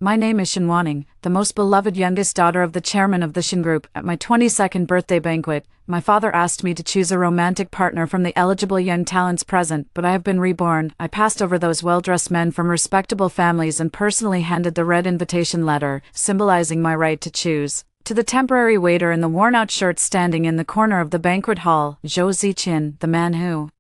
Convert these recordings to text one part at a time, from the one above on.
My name is Shinwaning, the most beloved youngest daughter of the chairman of the Shin Group. At my 22nd birthday banquet, my father asked me to choose a romantic partner from the eligible young talents present, but I have been reborn. I passed over those well-dressed men from respectable families and personally handed the red invitation letter, symbolizing my right to choose, to the temporary waiter in the worn-out shirt standing in the corner of the banquet hall, Zhou Ziqin, the man who,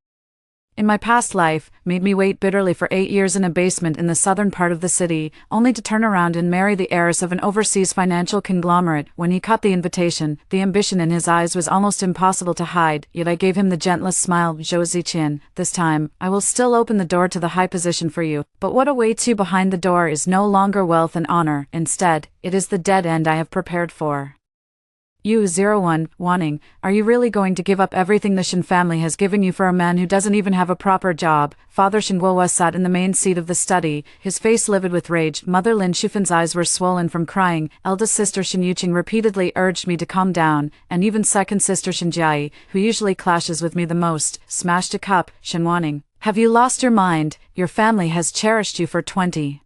in my past life, made me wait bitterly for 8 years in a basement in the southern part of the city, only to turn around and marry the heiress of an overseas financial conglomerate. When he caught the invitation, the ambition in his eyes was almost impossible to hide, yet I gave him the gentlest smile. Zhou Ziqin, this time, I will still open the door to the high position for you, but what awaits you behind the door is no longer wealth and honor. Instead, it is the dead end I have prepared for. You 01, Wanning, are you really going to give up everything the Shin family has given you for a man who doesn't even have a proper job? Father Shin Guohua sat in the main seat of the study, his face livid with rage. Mother Lin Shufan's eyes were swollen from crying. Eldest sister Shin Yuqing repeatedly urged me to calm down, and even second sister Shin Jiai, who usually clashes with me the most, smashed a cup. Shin Wanning, have you lost your mind? Your family has cherished you for 22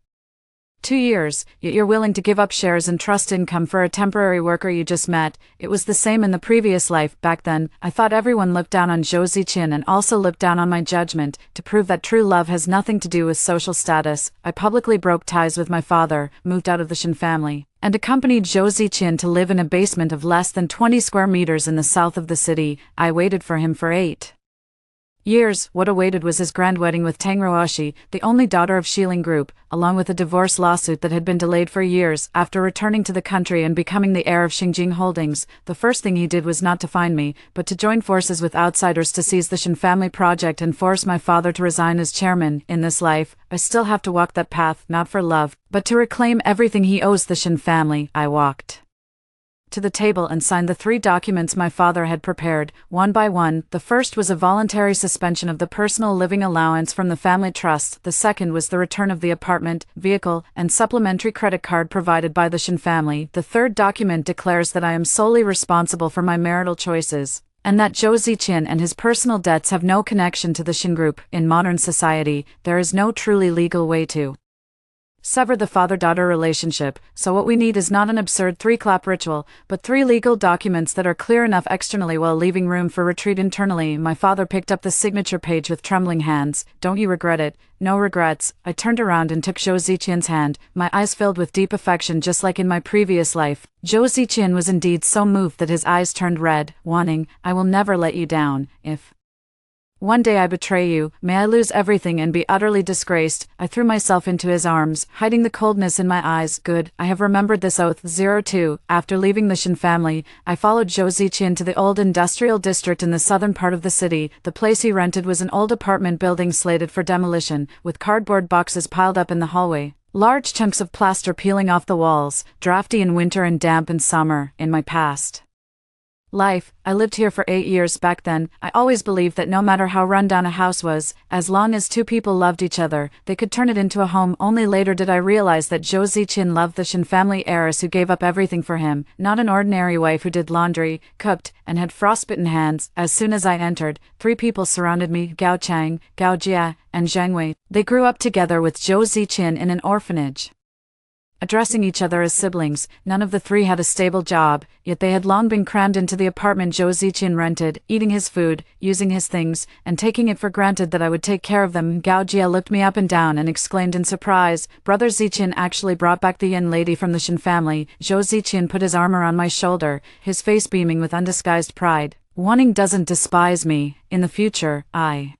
years, yet you're willing to give up shares and trust income for a temporary worker you just met. It was the same in the previous life. Back then, I thought everyone looked down on Zhou Ziqin and also looked down on my judgment. To prove that true love has nothing to do with social status, I publicly broke ties with my father, moved out of the Shin family, and accompanied Zhou Ziqin to live in a basement of less than 20 square meters in the south of the city. I waited for him for 8 years. What awaited was his grand wedding with Tang Ruoshi, the only daughter of Shiling Group, along with a divorce lawsuit that had been delayed for years. After returning to the country and becoming the heir of Xingjing Holdings, the first thing he did was not to find me, but to join forces with outsiders to seize the Shin family project and force my father to resign as chairman. In this life, I still have to walk that path, not for love, but to reclaim everything he owes the Shin family. I walked to the table and signed the 3 documents my father had prepared, one by one. The first was a voluntary suspension of the personal living allowance from the family trust. The second was the return of the apartment, vehicle, and supplementary credit card provided by the Shin family. The third document declares that I am solely responsible for my marital choices, and that Zhou Ziqin and his personal debts have no connection to the Shin Group. In modern society, there is no truly legal way to sever the father-daughter relationship, so what we need is not an absurd 3-clap ritual, but 3 legal documents that are clear enough externally while leaving room for retreat internally. My father picked up the signature page with trembling hands. Don't you regret it? No regrets. I turned around and took Zhou Ziqin's hand, my eyes filled with deep affection just like in my previous life. Zhou Ziqin was indeed so moved that his eyes turned red. Wanting, I will never let you down. If one day I betray you, may I lose everything and be utterly disgraced. I threw myself into his arms, hiding the coldness in my eyes. Good, I have remembered this oath. 02. After leaving the Shin family, I followed Zhou Ziqin to the old industrial district in the southern part of the city. The place he rented was an old apartment building slated for demolition, with cardboard boxes piled up in the hallway, large chunks of plaster peeling off the walls, drafty in winter and damp in summer. In my past life, I lived here for 8 years. Back then, I always believed that no matter how run-down a house was, as long as 2 people loved each other, they could turn it into a home. Only later did I realize that Zhou Ziqin loved the Shin family heiress who gave up everything for him, not an ordinary wife who did laundry, cooked, and had frostbitten hands. As soon as I entered, 3 people surrounded me: Gao Chang, Gao Jia, and Zhang Wei. They grew up together with Zhou Ziqin in an orphanage, addressing each other as siblings. None of the 3 had a stable job, yet they had long been crammed into the apartment Zhou Ziqin rented, eating his food, using his things, and taking it for granted that I would take care of them. Gao Jia looked me up and down and exclaimed in surprise, "Brother Ziqin actually brought back the young lady from the Shin family." Zhou Ziqin put his arm around my shoulder, his face beaming with undisguised pride. Wanning doesn't despise me. In the future, I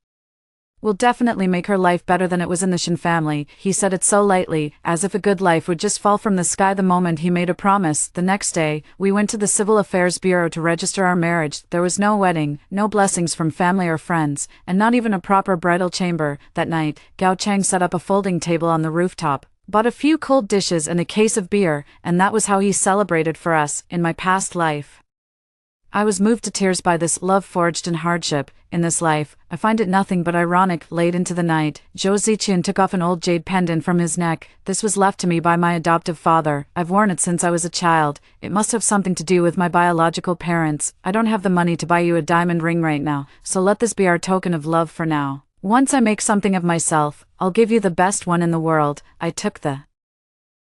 will definitely make her life better than it was in the Shin family. He said it so lightly, as if a good life would just fall from the sky the moment he made a promise. The next day, we went to the Civil Affairs Bureau to register our marriage. There was no wedding, no blessings from family or friends, and not even a proper bridal chamber. That night, Gao Chang set up a folding table on the rooftop, bought a few cold dishes and a case of beer, and that was how he celebrated for us. In my past life, I was moved to tears by this love forged in hardship. In this life, I find it nothing but ironic. Late into the night, Zhou Ziqin took off an old jade pendant from his neck. This was left to me by my adoptive father. I've worn it since I was a child. It must have something to do with my biological parents. I don't have the money to buy you a diamond ring right now, so let this be our token of love for now. Once I make something of myself, I'll give you the best one in the world. I took the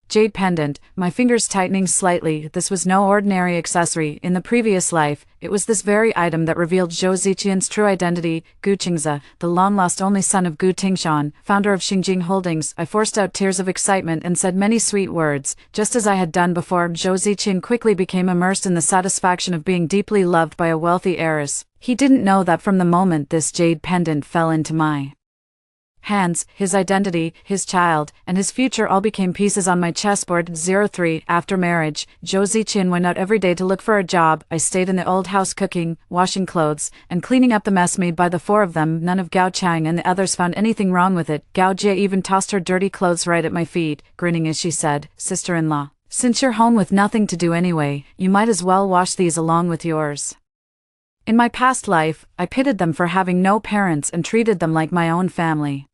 Jade pendant, my fingers tightening slightly. This was no ordinary accessory. In the previous life, it was this very item that revealed Zhou Ziqian's true identity, Gu Qingze, the long-lost only son of Gu Tingshan, founder of Xingjing Holdings. I forced out tears of excitement and said many sweet words. Just as I had done before, Zhou Ziqian quickly became immersed in the satisfaction of being deeply loved by a wealthy heiress. He didn't know that from the moment this jade pendant fell into my hands, his identity, his child, and his future all became pieces on my chessboard. 03 After marriage, Zhou Ziqian went out every day to look for a job. I stayed in the old house cooking, washing clothes, and cleaning up the mess made by the four of them. None of Gao Chang and the others found anything wrong with it. Gao Jie even tossed her dirty clothes right at my feet, grinning as she said, "Sister-in-law, since you're home with nothing to do anyway, you might as well wash these along with yours." In my past life, I pitied them for having no parents and treated them like my own family.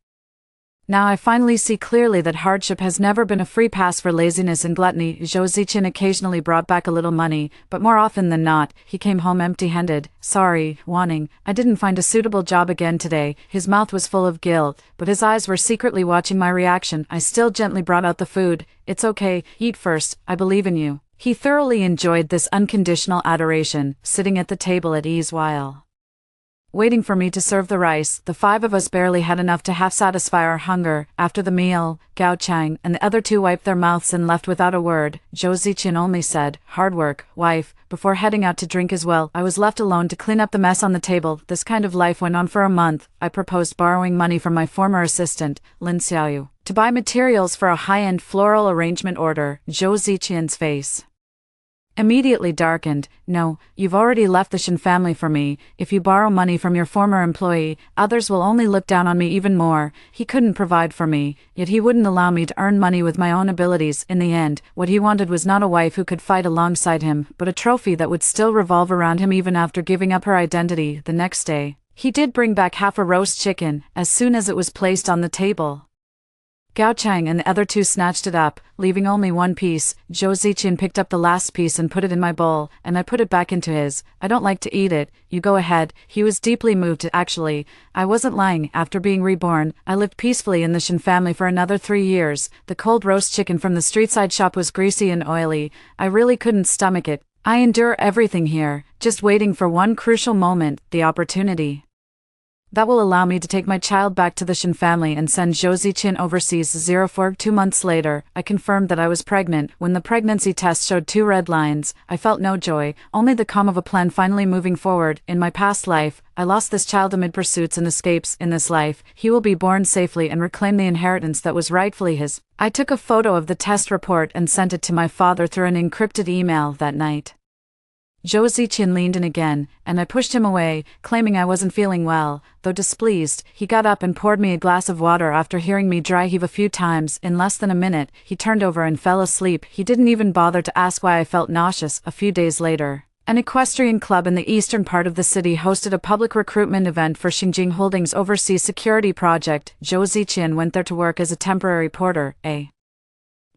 Now I finally see clearly that hardship has never been a free pass for laziness and gluttony. Zhou Ziqian occasionally brought back a little money, but more often than not, he came home empty-handed. "Sorry, Wanning, I didn't find a suitable job again today." His mouth was full of guilt, but his eyes were secretly watching my reaction. I still gently brought out the food. "It's okay, eat first, I believe in you." He thoroughly enjoyed this unconditional adoration, sitting at the table at ease while waiting for me to serve the rice. The five of us barely had enough to half satisfy our hunger. After the meal, Gao Chang and the other two wiped their mouths and left without a word. Zhou Ziqian only said, "Hard work, wife," before heading out to drink as well. I was left alone to clean up the mess on the table. This kind of life went on for a month. I proposed borrowing money from my former assistant, Lin Xiaoyu, to buy materials for a high-end floral arrangement order. Zhou Ziqian's face immediately darkened. "No, you've already left the Shen family for me. If you borrow money from your former employee, others will only look down on me even more." He couldn't provide for me, yet he wouldn't allow me to earn money with my own abilities. In the end, what he wanted was not a wife who could fight alongside him, but a trophy that would still revolve around him even after giving up her identity. The next day, he did bring back half a roast chicken. As soon as it was placed on the table, Gao Chang and the other two snatched it up, leaving only one piece. Zhou Ziqian picked up the last piece and put it in my bowl, and I put it back into his. "I don't like to eat it, you go ahead." He was deeply moved. Actually, I wasn't lying. After being reborn, I lived peacefully in the Shen family for another 3 years. The cold roast chicken from the street-side shop was greasy and oily. I really couldn't stomach it. I endure everything here, just waiting for one crucial moment, the opportunity that will allow me to take my child back to the Shen family and send Zhou Ziqian overseas. 04 2 months later, I confirmed that I was pregnant. When the pregnancy test showed 2 red lines, I felt no joy, only the calm of a plan finally moving forward. In my past life, I lost this child amid pursuits and escapes. In this life, he will be born safely and reclaim the inheritance that was rightfully his. I took a photo of the test report and sent it to my father through an encrypted email that night. Zhou Ziqian leaned in again, and I pushed him away, claiming I wasn't feeling well. Though displeased, he got up and poured me a glass of water. After hearing me dry heave a few times, in less than a minute, he turned over and fell asleep. He didn't even bother to ask why I felt nauseous. A few days later, an equestrian club in the eastern part of the city hosted a public recruitment event for Xingjing Holdings' overseas security project. Zhou Ziqian went there to work as a temporary porter. A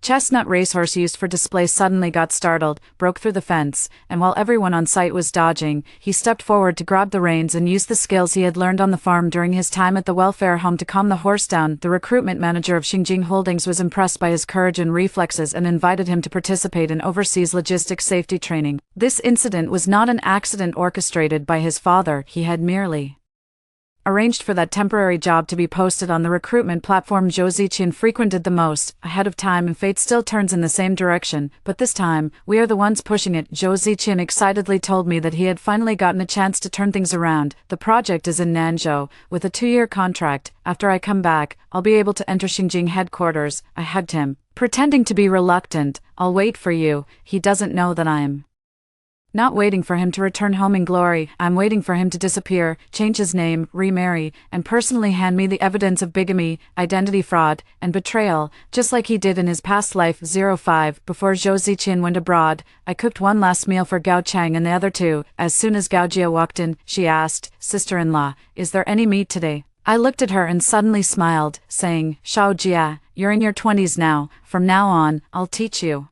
chestnut racehorse used for display suddenly got startled, broke through the fence, and while everyone on site was dodging, he stepped forward to grab the reins and used the skills he had learned on the farm during his time at the welfare home to calm the horse down. The recruitment manager of Xingjing Holdings was impressed by his courage and reflexes and invited him to participate in overseas logistics safety training. This incident was not an accident orchestrated by his father. He had merely arranged for that temporary job to be posted on the recruitment platform Zhou Ziqian frequented the most, ahead of time, and fate still turns in the same direction, but this time, we are the ones pushing it. Zhou Ziqian excitedly told me that he had finally gotten a chance to turn things around. The project is in Nanzhou, with a 2-year contract. After I come back, I'll be able to enter Xingjing headquarters. I hugged him, pretending to be reluctant. "I'll wait for you." He doesn't know that I'm not waiting for him to return home in glory. I'm waiting for him to disappear, change his name, remarry, and personally hand me the evidence of bigamy, identity fraud, and betrayal, just like he did in his past life. 05 Before Zhou Ziqian went abroad, I cooked one last meal for Gao Chang and the other two. As soon as Gao Jia walked in, she asked, "Sister-in-law, is there any meat today?" I looked at her and suddenly smiled, saying, "Shao Jia, you're in your 20s now. From now on, I'll teach you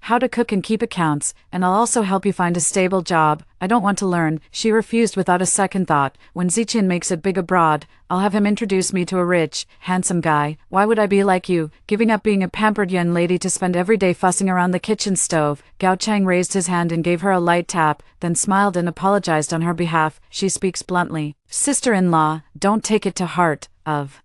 how to cook and keep accounts, and I'll also help you find a stable job. I don't want to learn, she refused without a second thought. When Ziqian makes it big abroad, I'll have him introduce me to a rich, handsome guy. Why would I be like you, giving up being a pampered young lady to spend every day fussing around the kitchen stove? Gao Chang raised his hand and gave her a light tap, then smiled and apologized on her behalf. She speaks bluntly. Sister-in-law, don't take it to heart. Of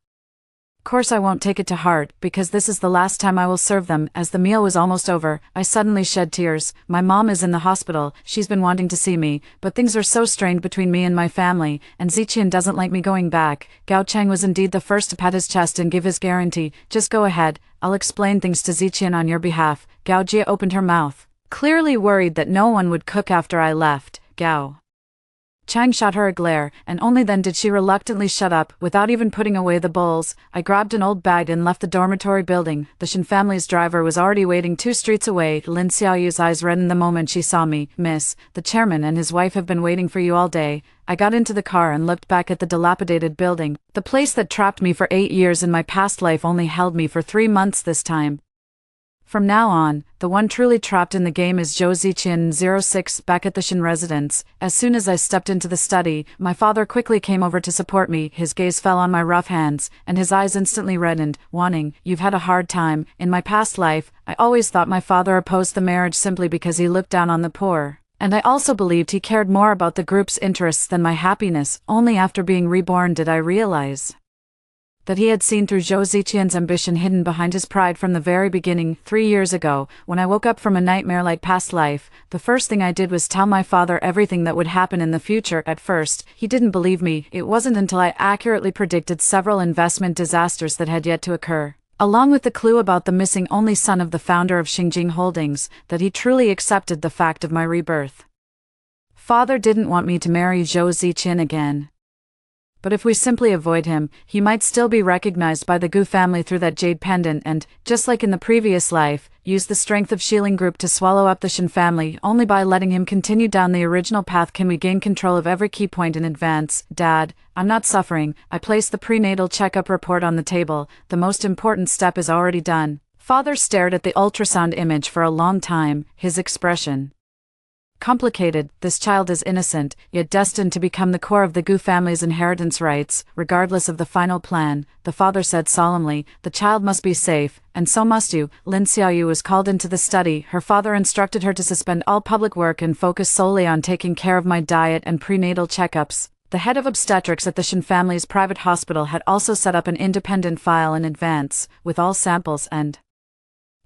course I won't take it to heart, because this is the last time I will serve them. As the meal was almost over, I suddenly shed tears. My mom is in the hospital, she's been wanting to see me, but things are so strained between me and my family, and Ziqian doesn't like me going back. Gao Chang was indeed the first to pat his chest and give his guarantee. Just go ahead, I'll explain things to Ziqian on your behalf. Gao Jia opened her mouth, clearly worried that no one would cook after I left. Gao Chang shot her a glare, and only then did she reluctantly shut up. Without even putting away the bowls, I grabbed an old bag and left the dormitory building. The Shin family's driver was already waiting 2 streets away. Lin Xiaoyu's eyes reddened the moment she saw me. Miss, the chairman and his wife have been waiting for you all day. I got into the car and looked back at the dilapidated building. The place that trapped me for 8 years in my past life only held me for 3 months this time. From now on, the one truly trapped in the game is Zhou Ziqian 06 back at the Shin residence. As soon as I stepped into the study, my father quickly came over to support me. His gaze fell on my rough hands, and his eyes instantly reddened, warning, "You've had a hard time." In my past life, I always thought my father opposed the marriage simply because he looked down on the poor. And I also believed he cared more about the group's interests than my happiness. Only after being reborn did I realize that he had seen through Zhou Ziqian's ambition hidden behind his pride from the very beginning. 3 years ago, when I woke up from a nightmare-like past life, the first thing I did was tell my father everything that would happen in the future. At first, he didn't believe me. It wasn't until I accurately predicted several investment disasters that had yet to occur, along with the clue about the missing only son of the founder of Xingjing Holdings, that he truly accepted the fact of my rebirth. Father didn't want me to marry Zhou Ziqian again. But if we simply avoid him, he might still be recognized by the Gu family through that jade pendant and, just like in the previous life, use the strength of Shilin Group to swallow up the Shin family. Only by letting him continue down the original path can we gain control of every key point in advance. Dad, I'm not suffering. I placed the prenatal checkup report on the table. The most important step is already done. Father stared at the ultrasound image for a long time, his expression complicated. This child is innocent, yet destined to become the core of the Gu family's inheritance rights, regardless of the final plan, the father said solemnly. The child must be safe, and so must you. Lin Xiaoyu was called into the study. Her father instructed her to suspend all public work and focus solely on taking care of my diet and prenatal checkups. The head of obstetrics at the Shin family's private hospital had also set up an independent file in advance, with all samples and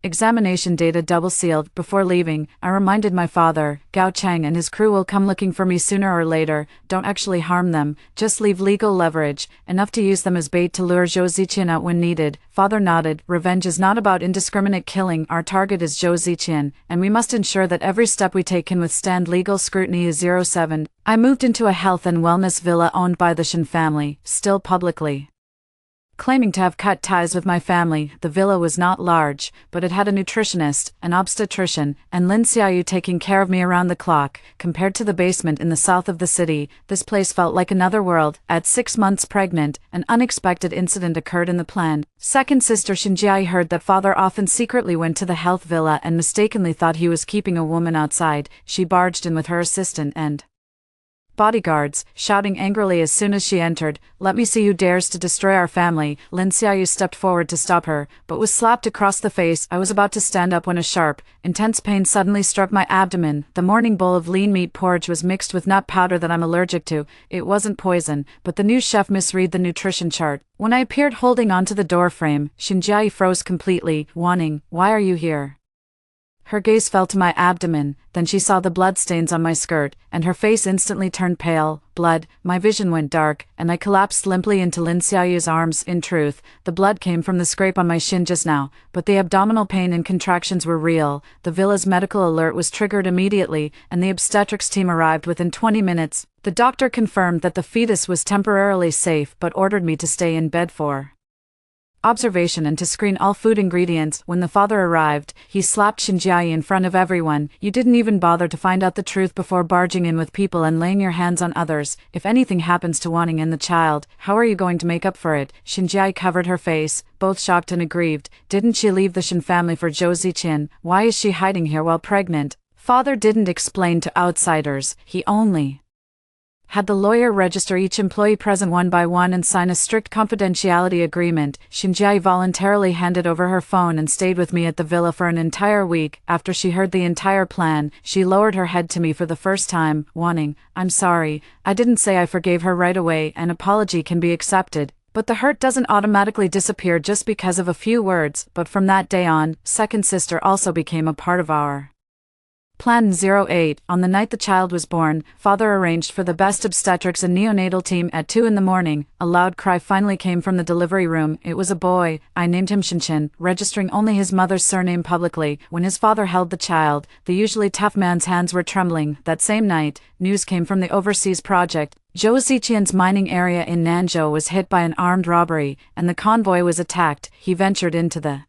examination data double-sealed. Before leaving, I reminded my father, Gao Chang and his crew will come looking for me sooner or later. Don't actually harm them, just leave legal leverage, enough to use them as bait to lure Zhou Ziqian out when needed. Father nodded. Revenge is not about indiscriminate killing. Our target is Zhou Ziqian, and we must ensure that every step we take can withstand legal scrutiny. 07. I moved into a health and wellness villa owned by the Shin family, still publicly claiming to have cut ties with my family. The villa was not large, but it had a nutritionist, an obstetrician, and Lin Xiaoyu taking care of me around the clock. Compared to the basement in the south of the city, this place felt like another world. At 6 months pregnant, an unexpected incident occurred in the planned second sister Xinjiai heard that father often secretly went to the health villa and mistakenly thought he was keeping a woman outside. She barged in with her assistant and bodyguards, shouting angrily as soon as she entered, "Let me see who dares to destroy our family." Lin Xiaoyu stepped forward to stop her, but was slapped across the face. I was about to stand up when a sharp, intense pain suddenly struck my abdomen. The morning bowl of lean meat porridge was mixed with nut powder that I'm allergic to. It wasn't poison, but the new chef misread the nutrition chart. When I appeared holding onto the doorframe, Xinjiai froze completely, whining, "Why are you here?" Her gaze fell to my abdomen, then she saw the bloodstains on my skirt, and her face instantly turned pale. Blood. My vision went dark, and I collapsed limply into Lin Xiaoyu's arms. In truth, the blood came from the scrape on my shin just now, but the abdominal pain and contractions were real. The villa's medical alert was triggered immediately, and the obstetrics team arrived within 20 minutes. The doctor confirmed that the fetus was temporarily safe but ordered me to stay in bed for observation and to screen all food ingredients. When the father arrived, he slapped Shinjiai in front of everyone. You didn't even bother to find out the truth before barging in with people and laying your hands on others. If anything happens to Wanning and the child, how are you going to make up for it? Shinjiai covered her face, both shocked and aggrieved. Didn't she leave the Shin family for Zhou Ziqian? Why is she hiding here while pregnant? Father didn't explain to outsiders, he only had the lawyer register each employee present one by one and sign a strict confidentiality agreement. Shinjiai voluntarily handed over her phone and stayed with me at the villa for an entire week. After she heard the entire plan, she lowered her head to me for the first time. Wanning, I'm sorry, I didn't say I forgave her right away. An apology can be accepted, but the hurt doesn't automatically disappear just because of a few words. But from that day on, second sister also became a part of our Plan 08. On the night the child was born, father arranged for the best obstetrics and neonatal team at 2 in the morning. A loud cry finally came from the delivery room. It was a boy. I named him Shinchin, registering only his mother's surname publicly. When his father held the child, the usually tough man's hands were trembling. That same night, news came from the overseas project. Zhou Ziqian's mining area in Nanzhou was hit by an armed robbery, and the convoy was attacked. He ventured into the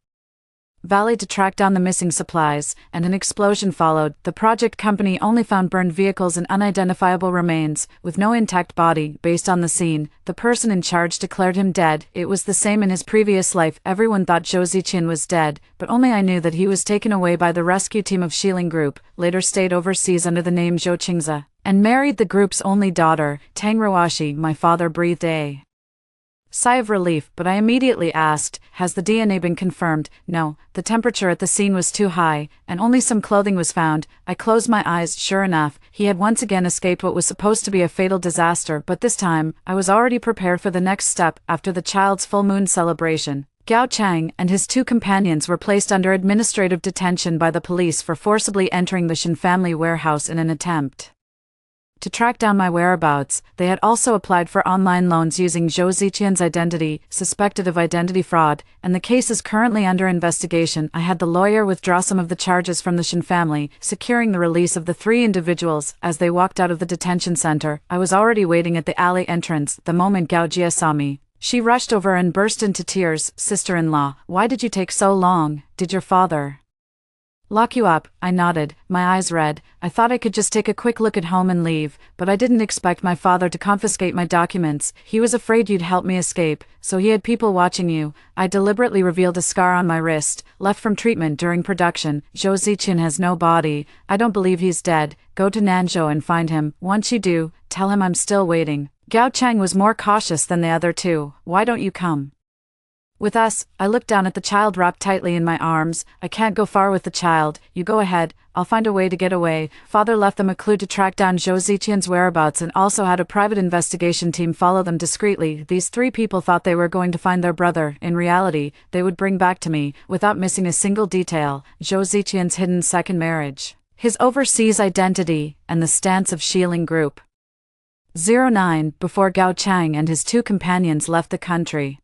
valley to track down the missing supplies, and an explosion followed. The project company only found burned vehicles and unidentifiable remains, with no intact body. Based on the scene, the person in charge declared him dead. It was the same in his previous life. Everyone thought Zhou Ziqian was dead, but only I knew that he was taken away by the rescue team of Shilin Group, later stayed overseas under the name Zhou Qingze, and married the group's only daughter, Tang Ruoshi. My father breathed a sigh of relief, but I immediately asked, has the DNA been confirmed? No, the temperature at the scene was too high, and only some clothing was found. I closed my eyes. Sure enough, he had once again escaped what was supposed to be a fatal disaster, but this time, I was already prepared for the next step. After the child's full moon celebration, Gao Chang and his 2 companions were placed under administrative detention by the police for forcibly entering the Shin family warehouse in an attempt to track down my whereabouts. They had also applied for online loans using Zhou Ziqian's identity, suspected of identity fraud, and the case is currently under investigation. I had the lawyer withdraw some of the charges from the Shin family, securing the release of the 3 individuals. As they walked out of the detention center, I was already waiting at the alley entrance. The moment Gao Jia saw me, she rushed over and burst into tears. Sister-in-law, why did you take so long? Did your father lock you up? I nodded, my eyes red. I thought I could just take a quick look at home and leave, but I didn't expect my father to confiscate my documents. He was afraid you'd help me escape, so he had people watching you. I deliberately revealed a scar on my wrist, left from treatment during production. Zhou Ziqian has no body. I don't believe he's dead. Go to Nanzhou and find him. Once you do, tell him I'm still waiting. Gao Chang was more cautious than the other 2. Why don't you come with us? I looked down at the child wrapped tightly in my arms. I can't go far with the child. You go ahead. I'll find a way to get away. Father left them a clue to track down Zhou Ziqian's whereabouts and also had a private investigation team follow them discreetly. These 3 people thought they were going to find their brother. In reality, they would bring back to me, without missing a single detail, Zhou Ziqian's hidden second marriage, his overseas identity, and the stance of Shilin Group. 09. Before Gao Chang and his 2 companions left the country,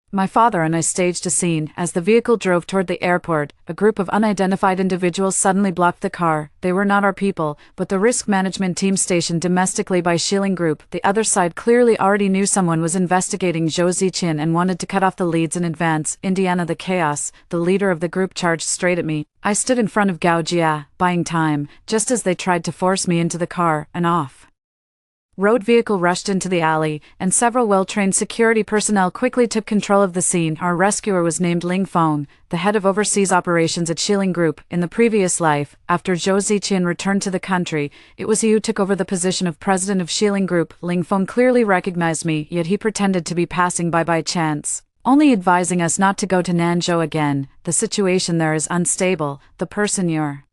my father and I staged a scene. As the vehicle drove toward the airport, a group of unidentified individuals suddenly blocked the car. They were not our people, but the risk management team stationed domestically by Shilin Group. The other side clearly already knew someone was investigating Zhou Ziqian and wanted to cut off the leads in advance. Indiana the Chaos, the leader of the group, charged straight at me. I stood in front of Gao Jia, buying time, just as they tried to force me into the car. An off-road vehicle rushed into the alley, and several well-trained security personnel quickly took control of the scene. Our rescuer was named Ling Feng, the head of overseas operations at Shilin Group. In the previous life, after Zhou Ziqian returned to the country, it was he who took over the position of president of Shilin Group. Ling Feng clearly recognized me, yet he pretended to be passing by chance, only advising us not to go to Nanzhou again. The situation there is unstable. The person you're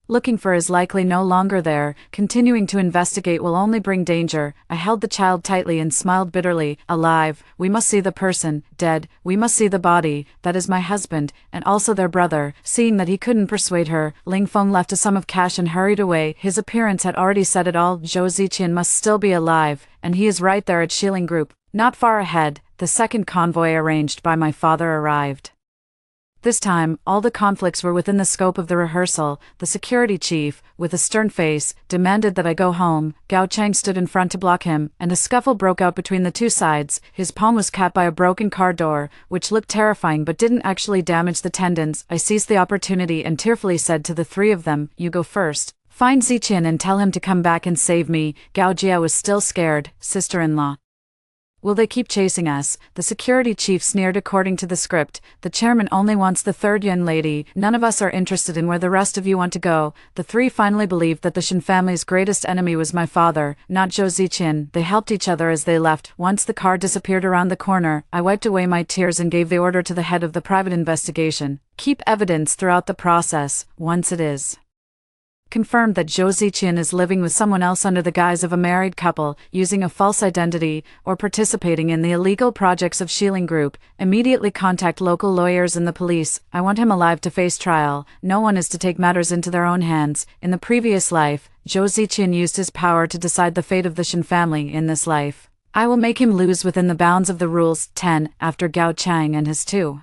looking for is likely no longer there. Continuing to investigate will only bring danger. I held the child tightly and smiled bitterly. Alive, we must see the person. Dead, we must see the body. That is my husband, and also their brother. Seeing that he couldn't persuade her, Ling Feng left a sum of cash and hurried away. His appearance had already said it all. Zhou Ziqian must still be alive, and he is right there at Shilin Group. Not far ahead, the second convoy arranged by my father arrived. This time, all the conflicts were within the scope of the rehearsal. The security chief, with a stern face, demanded that I go home. Gao Chang stood in front to block him, and a scuffle broke out between the two sides. His palm was cut by a broken car door, which looked terrifying but didn't actually damage the tendons. I seized the opportunity and tearfully said to the three of them, "You go first. Find Ziqian and tell him to come back and save me." Gao Jia was still scared. "Sister-in-law, will they keep chasing us?" The security chief sneered. "According to the script, the chairman only wants the third young lady. None of us are interested in where the rest of you want to go." The three finally believed that the Shin family's greatest enemy was my father, not Zhou Ziqian. They helped each other as they left. Once the car disappeared around the corner, I wiped away my tears and gave the order to the head of the private investigation. "Keep evidence throughout the process. Once it is confirmed that Zhou Ziqian is living with someone else under the guise of a married couple, using a false identity, or participating in the illegal projects of Shilin Group, immediately contact local lawyers and the police. I want him alive to face trial. No one is to take matters into their own hands. In the previous life, Zhou Ziqian used his power to decide the fate of the Shin family. In this life, I will make him lose within the bounds of the rules." 10. After Gao Chang and his two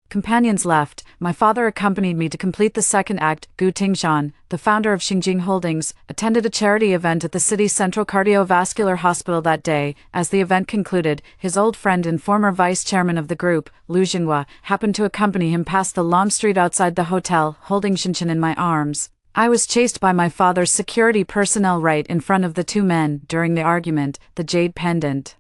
companions left, my father accompanied me to complete the second act. Gu Tingshan, the founder of Xingjing Holdings, attended a charity event at the city's Central Cardiovascular Hospital that day. As the event concluded, his old friend and former vice chairman of the group, Lu Jinghua, happened to accompany him past the long street outside the hotel, holding Xinchin in my arms. I was chased by my father's security personnel right in front of the two men. During the argument, the jade pendant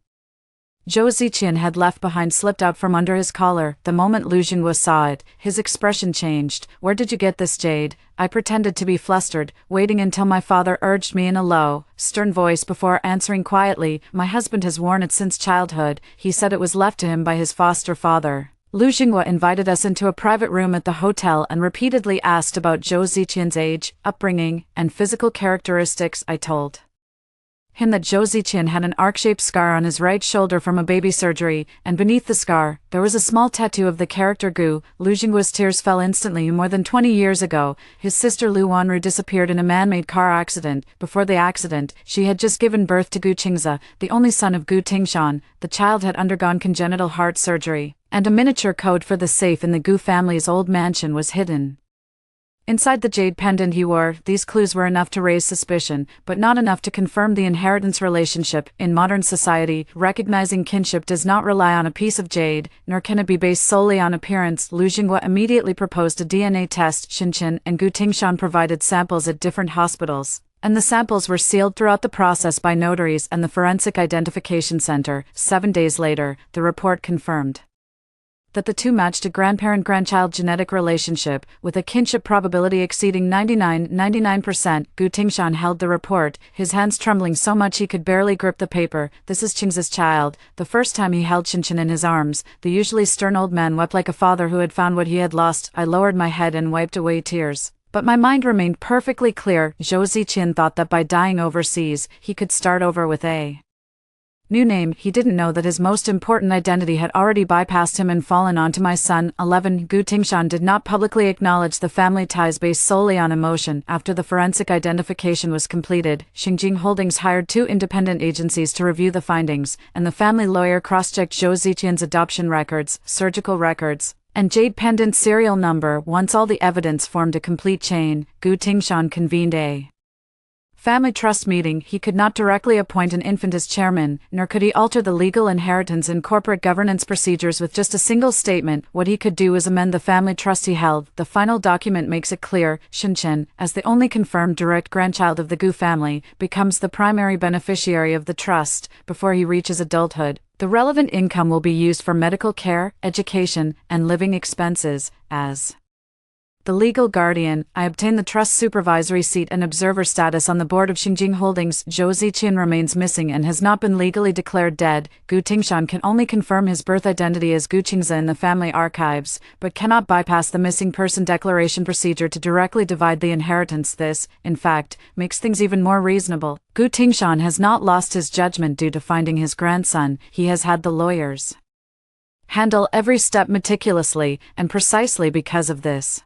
Zhou Ziqian had left behind slipped out from under his collar. The moment Lu Jinghua saw it, his expression changed. "Where did you get this jade?" I pretended to be flustered, waiting until my father urged me in a low, stern voice before answering quietly, "My husband has worn it since childhood. He said it was left to him by his foster father." Lu Jinghua invited us into a private room at the hotel and repeatedly asked about Zhou Ziqian's age, upbringing, and physical characteristics. I told him that Zhou Ziqian had an arc-shaped scar on his right shoulder from a baby surgery, and beneath the scar, there was a small tattoo of the character Gu. Lu Jinghua's tears fell instantly. More than 20 years ago, his sister Lu Wanru disappeared in a man-made car accident. Before the accident, she had just given birth to Gu Qingze, the only son of Gu Tingshan. The child had undergone congenital heart surgery, and a miniature code for the safe in the Gu family's old mansion was hidden inside the jade pendant he wore. These clues were enough to raise suspicion, but not enough to confirm the inheritance relationship. In modern society, recognizing kinship does not rely on a piece of jade, nor can it be based solely on appearance. Lu Jinghua immediately proposed a DNA test. Xinchin and Gu Tingshan provided samples at different hospitals, and the samples were sealed throughout the process by notaries and the Forensic Identification Center. 7 days later, the report confirmed that the two matched a grandparent-grandchild genetic relationship, with a kinship probability exceeding 99%. Gu Tingshan held the report, his hands trembling so much he could barely grip the paper. "This is Qingze's child." The first time he held Xinchin in his arms, the usually stern old man wept like a father who had found what he had lost. I lowered my head and wiped away tears, but my mind remained perfectly clear. Zhou Ziqian thought that by dying overseas, he could start over with a new name. He didn't know that his most important identity had already bypassed him and fallen onto my son. 11. Gu Tingshan did not publicly acknowledge the family ties based solely on emotion. After the forensic identification was completed, Xingjing Holdings hired 2 independent agencies to review the findings, and the family lawyer cross-checked Zhou Ziqian's adoption records, surgical records, and jade pendant serial number. Once all the evidence formed a complete chain, Gu Tingshan convened a family trust meeting. He could not directly appoint an infant as chairman, nor could he alter the legal inheritance and corporate governance procedures with just a single statement. What he could do was amend the family trust he held. The final document makes it clear, Xinchin, as the only confirmed direct grandchild of the Gu family, becomes the primary beneficiary of the trust. Before he reaches adulthood, the relevant income will be used for medical care, education, and living expenses. As the legal guardian, I obtained the trust supervisory seat and observer status on the board of Xingjing Holdings. Zhou Ziqian remains missing and has not been legally declared dead. Gu Tingshan can only confirm his birth identity as Gu Qingze in the family archives, but cannot bypass the missing person declaration procedure to directly divide the inheritance. This, in fact, makes things even more reasonable. Gu Tingshan has not lost his judgment due to finding his grandson. He has had the lawyers handle every step meticulously and precisely because of this.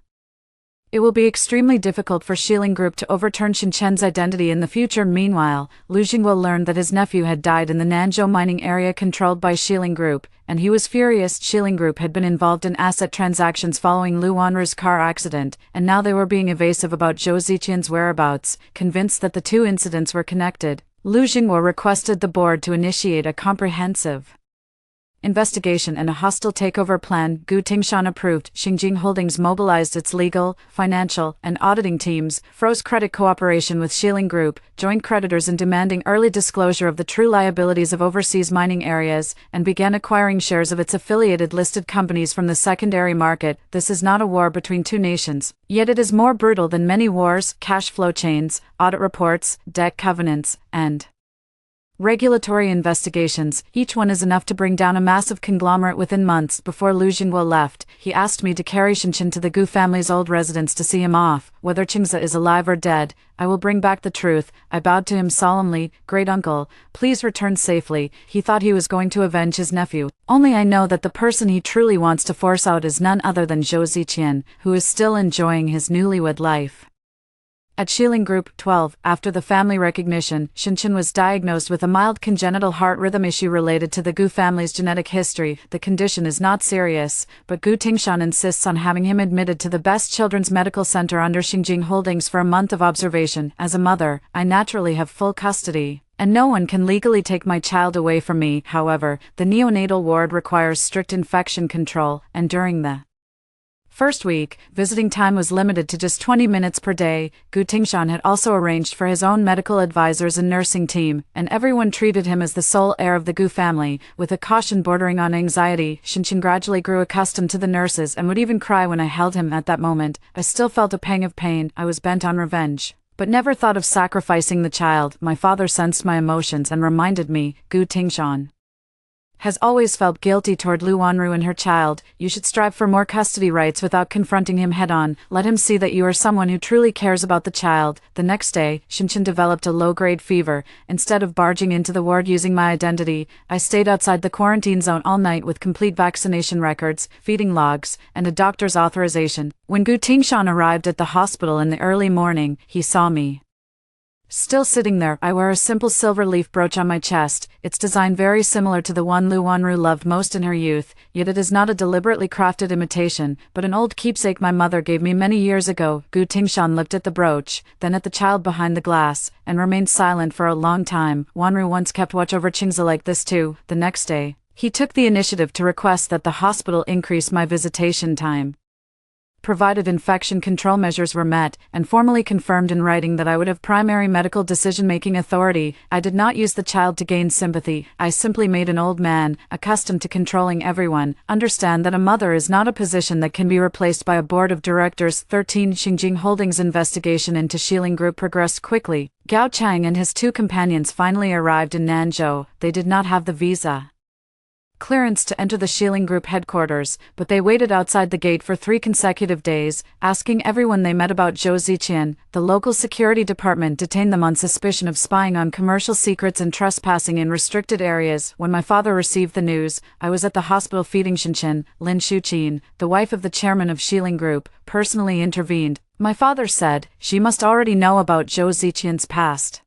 It will be extremely difficult for Shilin Group to overturn Shinchen's identity in the future. Meanwhile, Lu Jingwo learned that his nephew had died in the Nanzhou mining area controlled by Shilin Group, and he was furious. Shilin Group had been involved in asset transactions following Lu Wanru's car accident, and now they were being evasive about Zhou Ziqian's whereabouts. Convinced that the two incidents were connected, Lu Jingwo requested the board to initiate a comprehensive investigation and a hostile takeover plan. Gu Tingshan approved. Xingjing Holdings mobilized its legal, financial, and auditing teams, froze credit cooperation with Shilin Group, joined creditors in demanding early disclosure of the true liabilities of overseas mining areas, and began acquiring shares of its affiliated listed companies from the secondary market. This is not a war between two nations, yet it is more brutal than many wars. Cash flow chains, audit reports, debt covenants, and regulatory investigations, each one is enough to bring down a massive conglomerate within months. Before Lu Jingwo left, he asked me to carry Xinchen to the Gu family's old residence to see him off. Whether Qingze is alive or dead, I will bring back the truth. I bowed to him solemnly. Great uncle, please return safely. He thought he was going to avenge his nephew. Only I know that the person he truly wants to force out is none other than Zhou Ziqian, who is still enjoying his newlywed life. At Shilin Group 12, after the family recognition, Xinchen was diagnosed with a mild congenital heart rhythm issue related to the Gu family's genetic history. The condition is not serious, but Gu Tingshan insists on having him admitted to the best children's medical center under Xingjing Holdings for a month of observation. As a mother, I naturally have full custody, and no one can legally take my child away from me. However, the neonatal ward requires strict infection control, and during the first week, visiting time was limited to just 20 minutes per day. Gu Tingshan had also arranged for his own medical advisors and nursing team, and everyone treated him as the sole heir of the Gu family, with a caution bordering on anxiety. Xinchen gradually grew accustomed to the nurses and would even cry when I held him. At that moment, I still felt a pang of pain. I was bent on revenge, but never thought of sacrificing the child. My father sensed my emotions and reminded me, Gu Tingshan has always felt guilty toward Lu Wanru and her child. You should strive for more custody rights without confronting him head-on. Let him see that you are someone who truly cares about the child. The next day, Xinchen developed a low-grade fever. Instead of barging into the ward using my identity, I stayed outside the quarantine zone all night with complete vaccination records, feeding logs, and a doctor's authorization. When Gu Tingshan arrived at the hospital in the early morning, he saw me still sitting there. I wear a simple silver leaf brooch on my chest, its design very similar to the one Lu Wanru loved most in her youth, yet it is not a deliberately crafted imitation, but an old keepsake my mother gave me many years ago. Gu Tingshan looked at the brooch, then at the child behind the glass, and remained silent for a long time. Wanru once kept watch over Qingze like this too. The next day, he took the initiative to request that the hospital increase my visitation time. Provided infection control measures were met, and formally confirmed in writing that I would have primary medical decision-making authority, I did not use the child to gain sympathy. I simply made an old man, accustomed to controlling everyone, understand that a mother is not a position that can be replaced by a board of directors. 13 Xingjing Holdings investigation into Shilin Group progressed quickly. Gao Chang and his two companions finally arrived in Nanzhou. They did not have the visa clearance to enter the Shilin Group headquarters, but they waited outside the gate for 3 consecutive days, asking everyone they met about Zhou Ziqian. The local security department detained them on suspicion of spying on commercial secrets and trespassing in restricted areas. When my father received the news, I was at the hospital feeding Xinchen. Lin Shuqin, the wife of the chairman of Shilin Group, personally intervened. My father said, she must already know about Zhou Ziqian's past,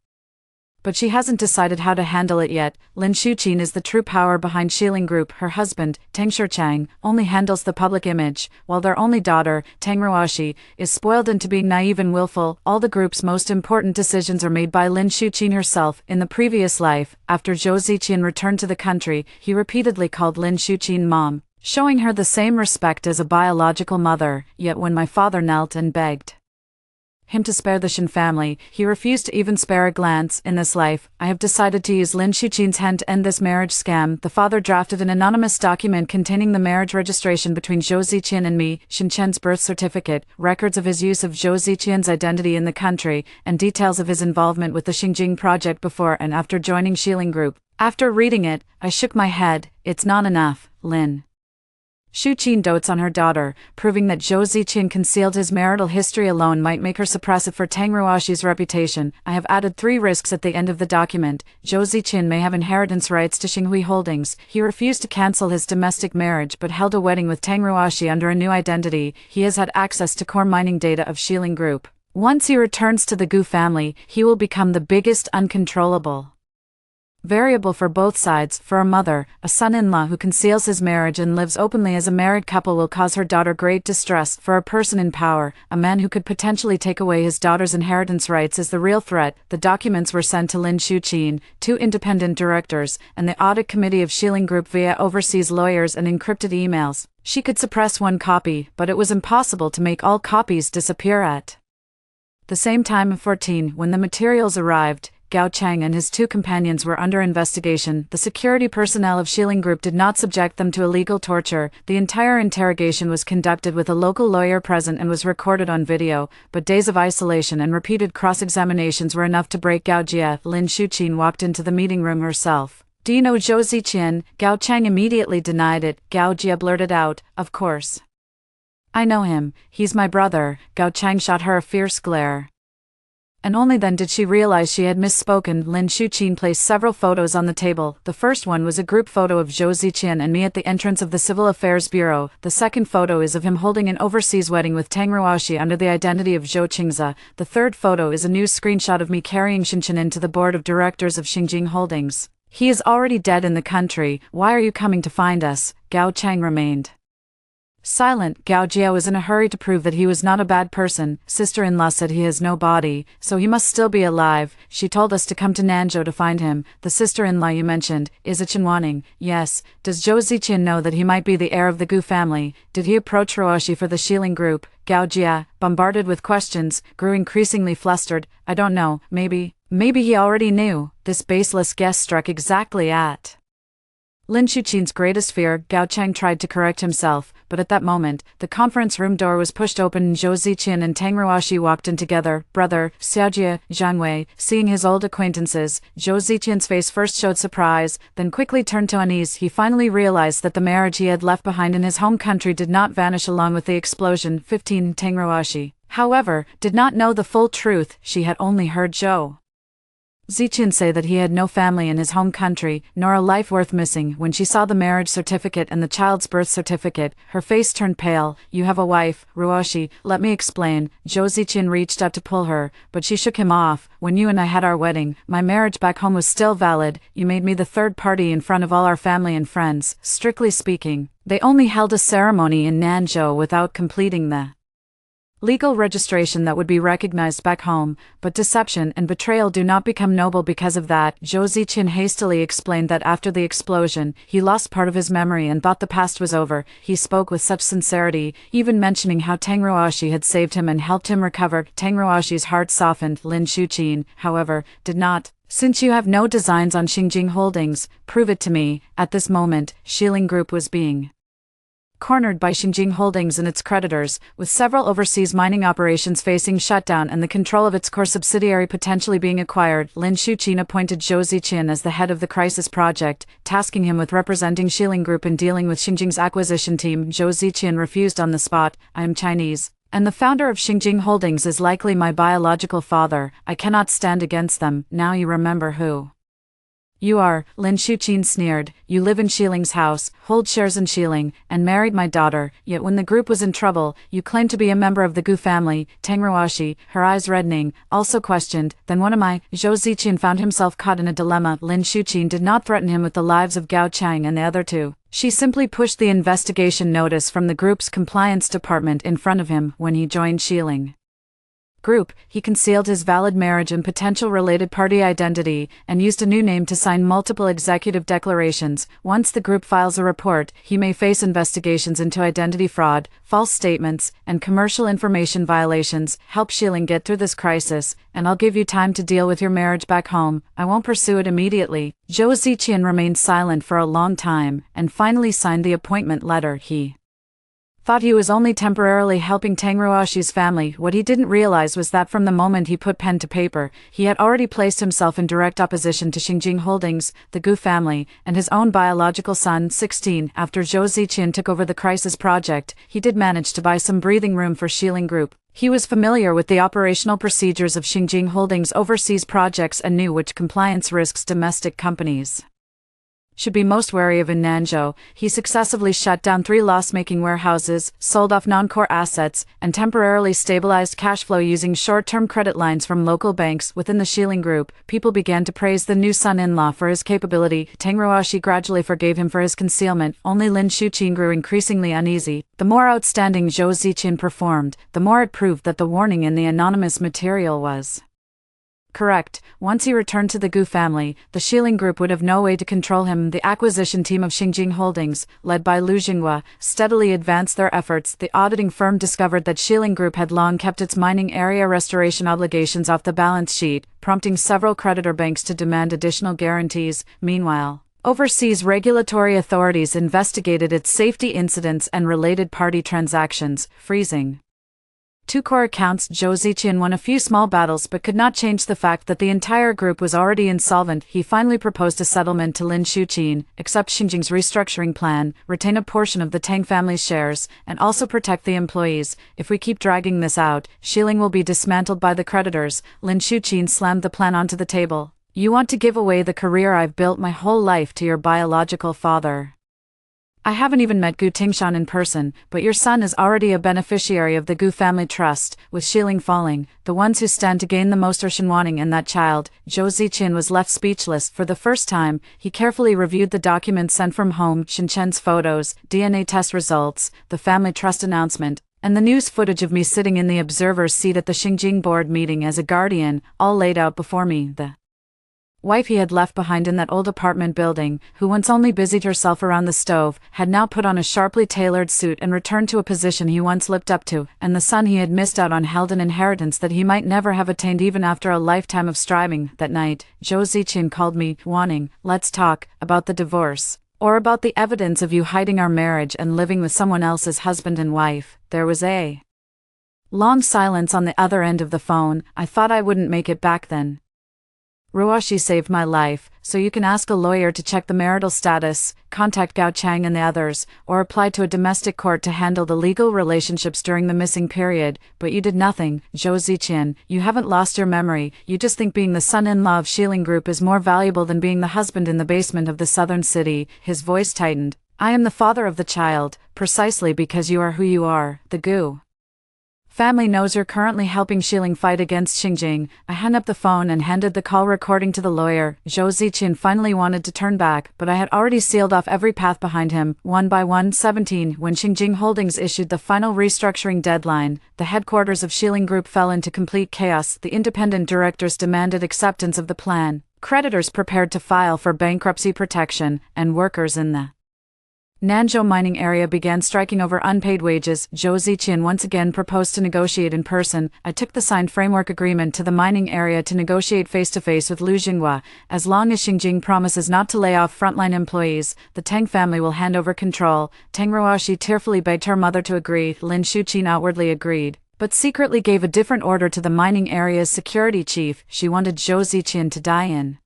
but she hasn't decided how to handle it yet. Lin Shuqin is the true power behind Shilin Group. Her husband, Tang Shichang, only handles the public image, while their only daughter, Tang Ruoshi, is spoiled into being naive and willful. All the group's most important decisions are made by Lin Shuqin herself. In the previous life, after Zhou Ziqian returned to the country, he repeatedly called Lin Shuqin mom, showing her the same respect as a biological mother. Yet when my father knelt and begged him to spare the Shin family, he refused to even spare a glance. In this life, I have decided to use Lin Shuqin's hand to end this marriage scam. The father drafted an anonymous document containing the marriage registration between Zhou Ziqian and me, Shinchen's birth certificate, records of his use of Zhou Ziqian's identity in the country, and details of his involvement with the Xingjing project before and after joining Shilin Group. After reading it, I shook my head. It's not enough, Lin Xu Qin dotes on her daughter, proving that Zhou Ziqian concealed his marital history alone might make her suppressive for Tang Ruoxi's reputation. I have added 3 risks at the end of the document. Zhou Ziqian may have inheritance rights to Xinghui Holdings. He refused to cancel his domestic marriage but held a wedding with Tang Ruoxi under a new identity. He has had access to core mining data of Xiling Group. Once he returns to the Gu family, he will become the biggest uncontrollable variable for both sides. For a mother, a son-in-law who conceals his marriage and lives openly as a married couple will cause her daughter great distress. For a person in power, a man who could potentially take away his daughter's inheritance rights is the real threat. The documents were sent to Lin Xuqin, 2 independent directors, and the audit committee of Xiling Group via overseas lawyers and encrypted emails. She could suppress 1 copy, but it was impossible to make all copies disappear at the same time. 14. When the materials arrived, Gao Chang and his 2 companions were under investigation. The security personnel of Xiling Group did not subject them to illegal torture. The entire interrogation was conducted with a local lawyer present and was recorded on video, but days of isolation and repeated cross-examinations were enough to break Gao Jia. Lin Xuqin walked into the meeting room herself. "Do you know Zhou Ziqian?" Gao Chang immediately denied it. Gao Jia blurted out, "Of course. I know him, he's my brother." Gao Chang shot her a fierce glare. And only then did she realize she had misspoken. Lin Xuqin placed several photos on the table. The first one was a group photo of Zhou Ziqian and me at the entrance of the Civil Affairs Bureau. The second photo is of him holding an overseas wedding with Tang Ruoxi under the identity of Zhou Qingze. The third photo is a news screenshot of me carrying Xinchen into the board of directors of Xingjing Holdings. "He is already dead in the country. Why are you coming to find us?" Gao Chang remained silent. Gao Jia was in a hurry to prove that he was not a bad person. "Sister-in-law said he has no body, so he must still be alive. She told us to come to Nanzhou to find him." "The sister-in-law you mentioned, is it Chenwaning?" "Yes." "Does Zhou Ziqian know that he might be the heir of the Gu family? Did he approach Ruoxi for the Xiling Group?" Gao Jia, bombarded with questions, grew increasingly flustered. "I don't know, maybe he already knew." This baseless guess struck exactly at Lin Xuqin's greatest fear. Gao Chang tried to correct himself, but at that moment, the conference room door was pushed open and Zhou Ziqian and Tang Ruoxi walked in together. "Brother," Xiaojie, Zhang Wei, seeing his old acquaintances, Zhou Ziqian's face first showed surprise, then quickly turned to unease. He finally realized that the marriage he had left behind in his home country did not vanish along with the explosion. 15. Tang Ruoxi, however, did not know the full truth. She had only heard Zhou Ziqian say that he had no family in his home country, nor a life worth missing. When she saw the marriage certificate and the child's birth certificate, her face turned pale. "You have a wife, Ruoxi, let me explain." Zhou Ziqian reached up to pull her, but she shook him off. "When you and I had our wedding, my marriage back home was still valid. You made me the third party in front of all our family and friends. Strictly speaking, they only held a ceremony in Nanzhou without completing the legal registration that would be recognized back home, but deception and betrayal do not become noble because of that." Zhou Ziqian hastily explained that after the explosion, he lost part of his memory and thought the past was over. He spoke with such sincerity, even mentioning how Tang Ruoxi had saved him and helped him recover. Tang Ruoxi's heart softened. Lin Xuqin, however, did not. "Since you have no designs on Xingjing Holdings, prove it to me." At this moment, Xiling Group was being cornered by Xingjing Holdings and its creditors, with several overseas mining operations facing shutdown and the control of its core subsidiary potentially being acquired. Lin Xuqin appointed Zhou Ziqian as the head of the crisis project, tasking him with representing Xiling Group in dealing with Xingjing's acquisition team. Zhou Ziqian refused on the spot. "I am Chinese, and the founder of Xingjing Holdings is likely my biological father. I cannot stand against them." "Now you remember who you are," Lin Xuqin sneered. "You live in Xiling's house, hold shares in Xiling, and married my daughter, yet when the group was in trouble, you claimed to be a member of the Gu family." Tang Ruoxi, her eyes reddening, also questioned, "Then what am I?" Zhou Ziqian found himself caught in a dilemma. Lin Xuqin did not threaten him with the lives of Gao Chang and the other 2. She simply pushed the investigation notice from the group's compliance department in front of him. When he joined Xiling Group, he concealed his valid marriage and potential related party identity, and used a new name to sign multiple executive declarations. Once the group files a report, he may face investigations into identity fraud, false statements, and commercial information violations. "Help Xiling get through this crisis, and I'll give you time to deal with your marriage back home. I won't pursue it immediately." Zhou Ziqian remained silent for a long time, and finally signed the appointment letter. He thought he was only temporarily helping Tang Ruoshi's family. What he didn't realize was that from the moment he put pen to paper, he had already placed himself in direct opposition to Xingjing Holdings, the Gu family, and his own biological son, 16. After Zhou Ziqian took over the crisis project, he did manage to buy some breathing room for Shilin Group. He was familiar with the operational procedures of Xingjing Holdings' overseas projects and knew which compliance risks domestic companies should be most wary of in Nanzhou. He successively shut down 3 loss-making warehouses, sold off non-core assets, and temporarily stabilized cash flow using short-term credit lines from local banks within the Shilin Group. People began to praise the new son-in-law for his capability. Tang Ruoshi gradually forgave him for his concealment. Only Lin Shuqin grew increasingly uneasy. The more outstanding Zhou Ziqian performed, the more it proved that the warning in the anonymous material was correct. Once he returned to the Gu family, the Shilin Group would have no way to control him. The acquisition team of Xingjing Holdings, led by Lu Jinghua, steadily advanced their efforts. The auditing firm discovered that Shilin Group had long kept its mining area restoration obligations off the balance sheet, prompting several creditor banks to demand additional guarantees. Meanwhile, overseas regulatory authorities investigated its safety incidents and related party transactions, freezing 2 core accounts. Zhou Ziqian won a few small battles but could not change the fact that the entire group was already insolvent. He finally proposed a settlement to Lin Shuqin, accept Xingjing's restructuring plan, retain a portion of the Tang family's shares, and also protect the employees. If we keep dragging this out, Shilin will be dismantled by the creditors. Lin Shuqin slammed the plan onto the table. You want to give away the career I've built my whole life to your biological father? I haven't even met Gu Tingshan in person, but your son is already a beneficiary of the Gu family trust. With Shilin falling, the ones who stand to gain the most are Shenwaning and that child. Zhou Ziqian was left speechless. For the first time, he carefully reviewed the documents sent from home, Shenchen's photos, DNA test results, the family trust announcement, and the news footage of me sitting in the observer's seat at the Xingjing board meeting as a guardian, all laid out before me. The wife he had left behind in that old apartment building, who once only busied herself around the stove, had now put on a sharply tailored suit and returned to a position he once looked up to, and the son he had missed out on held an inheritance that he might never have attained even after a lifetime of striving. That night, Zhou Ziqian called me, warning, let's talk about the divorce, or about the evidence of you hiding our marriage and living with someone else's husband and wife. There was a long silence on the other end of the phone. I thought I wouldn't make it back then. Ruoshi saved my life, so you can ask a lawyer to check the marital status, contact Gao Chang and the others, or apply to a domestic court to handle the legal relationships during the missing period, but you did nothing. Zhou Ziqian, you haven't lost your memory. You just think being the son-in-law of Shilin Group is more valuable than being the husband in the basement of the southern city. His voice tightened. I am the father of the child, precisely because you are who you are. The Gu family knows you're currently helping Shilin fight against Xingjing. I hung up the phone and handed the call recording to the lawyer. Zhou Ziqian finally wanted to turn back, but I had already sealed off every path behind him. 1 by 1, 17. When Xingjing Holdings issued the final restructuring deadline, the headquarters of Shilin Group fell into complete chaos. The independent directors demanded acceptance of the plan, creditors prepared to file for bankruptcy protection, and workers in the Nanzhou mining area began striking over unpaid wages. Zhou Ziqian once again proposed to negotiate in person. I took the signed framework agreement to the mining area to negotiate face-to-face with Lu Jinghua. As long as Xingjing promises not to lay off frontline employees, the Tang family will hand over control. Tang Ruoshi tearfully begged her mother to agree. Lin Shuqin outwardly agreed, but secretly gave a different order to the mining area's security chief. She wanted Zhou Ziqian to die in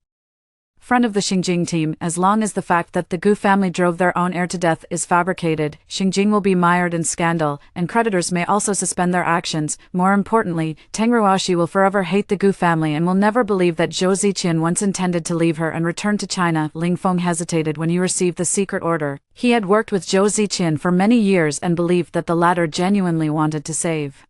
front of the Xingjing team. As long as the fact that the Gu family drove their own heir to death is fabricated, Xingjing will be mired in scandal, and creditors may also suspend their actions. More importantly, Tang Ruoshi will forever hate the Gu family and will never believe that Zhou Ziqian once intended to leave her and return to China. Ling Feng hesitated when he received the secret order. He had worked with Zhou Ziqian for many years and believed that the latter genuinely wanted to save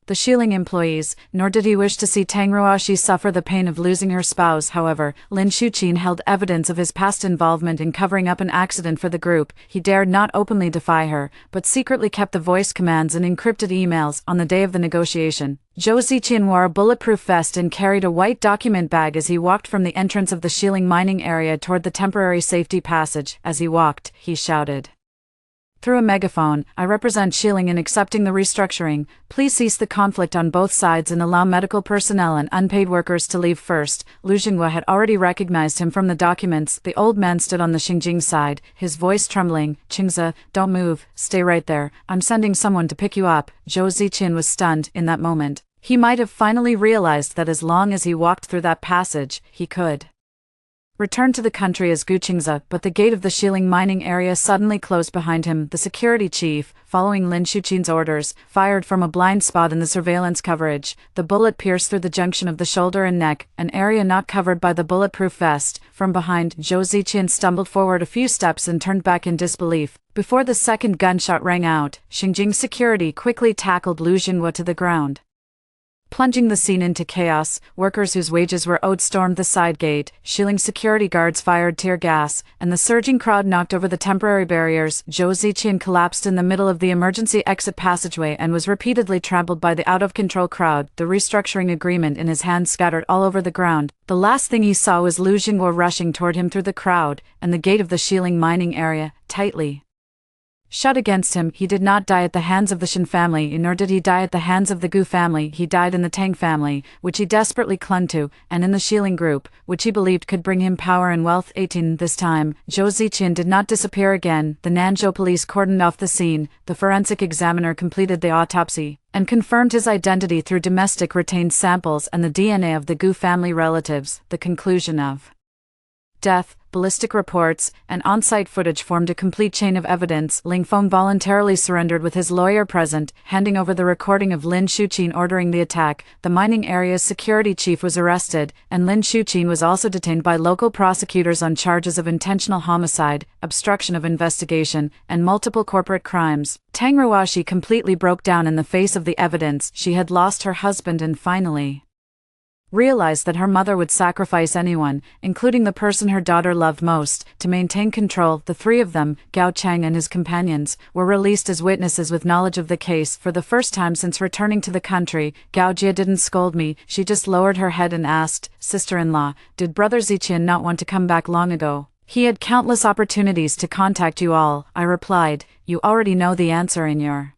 the Shilin employees, nor did he wish to see Tang Ruoshi suffer the pain of losing her spouse. However, Lin Shuqin held evidence of his past involvement in covering up an accident for the group. He dared not openly defy her, but secretly kept the voice commands and encrypted emails. On the day of the negotiation, Zhou Ziqian wore a bulletproof vest and carried a white document bag as he walked from the entrance of the Shilin mining area toward the temporary safety passage. As he walked, he shouted, Through a megaphone, I represent Shilin in accepting the restructuring. Please cease the conflict on both sides and allow medical personnel and unpaid workers to leave first. Lu Xinghua had already recognized him from the documents. The old man stood on the Xingjing side, his voice trembling. Qingze, don't move, stay right there. I'm sending someone to pick you up. Zhou Ziqian was stunned in that moment. He might have finally realized that as long as he walked through that passage, he could return to the country as Gu Qingze, but the gate of the Shilin mining area suddenly closed behind him. The security chief, following Lin Shuqin's orders, fired from a blind spot in the surveillance coverage. The bullet pierced through the junction of the shoulder and neck, an area not covered by the bulletproof vest. From behind, Zhou Ziqian stumbled forward a few steps and turned back in disbelief. Before the second gunshot rang out, Xingjing security quickly tackled Lu Xinghua to the ground. Plunging the scene into chaos, workers whose wages were owed stormed the side gate, Shilin security guards fired tear gas, and the surging crowd knocked over the temporary barriers. Zhou Ziqian collapsed in the middle of the emergency exit passageway and was repeatedly trampled by the out-of-control crowd, the restructuring agreement in his hand scattered all over the ground. The last thing he saw was Lu Xinghua rushing toward him through the crowd, and the gate of the Shilin mining area, tightly shut against him. He did not die at the hands of the Shen family, nor did he die at the hands of the Gu family. He died in the Tang family, which he desperately clung to, and in the Shilin group, which he believed could bring him power and wealth. 18. This time, Zhou Ziqian did not disappear again. The Nanzhou police cordoned off the scene. The forensic examiner completed the autopsy and confirmed his identity through domestic retained samples and the DNA of the Gu family relatives. The conclusion of death, ballistic reports, and on-site footage formed a complete chain of evidence. Ling Feng voluntarily surrendered with his lawyer present, handing over the recording of Lin Shuqin ordering the attack. The mining area's security chief was arrested, and Lin Shuqin was also detained by local prosecutors on charges of intentional homicide, obstruction of investigation, and multiple corporate crimes. Tang Ruoxi completely broke down in the face of the evidence. She had lost her husband and finally realized that her mother would sacrifice anyone, including the person her daughter loved most, to maintain control. The three of them, Gao Chang and his companions, were released as witnesses with knowledge of the case. For the first time since returning to the country, Gao Jia didn't scold me, she just lowered her head and asked, "Sister-in-law, did Brother Ziqian not want to come back long ago? He had countless opportunities to contact you all," I replied. "You already know the answer in your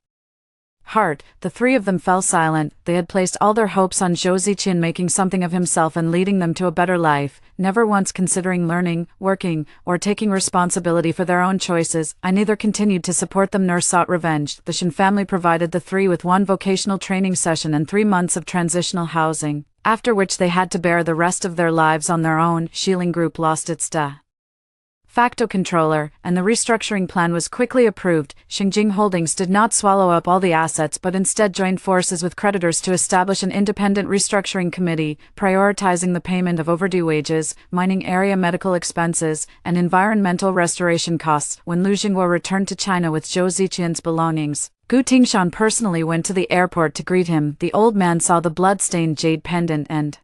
heart." The three of them fell silent. They had placed all their hopes on Zhou Ziqian making something of himself and leading them to a better life, never once considering learning, working, or taking responsibility for their own choices. I neither continued to support them nor sought revenge. The Shen family provided the three with one vocational training session and 3 months of transitional housing, after which they had to bear the rest of their lives on their own. Shilin Group lost its de facto controller, and the restructuring plan was quickly approved. Xingjing Holdings did not swallow up all the assets but instead joined forces with creditors to establish an independent restructuring committee, prioritizing the payment of overdue wages, mining area medical expenses, and environmental restoration costs. When Lu Xinghua returned to China with Zhou Ziqian's belongings, Gu Tingshan personally went to the airport to greet him. The old man saw the blood-stained jade pendant and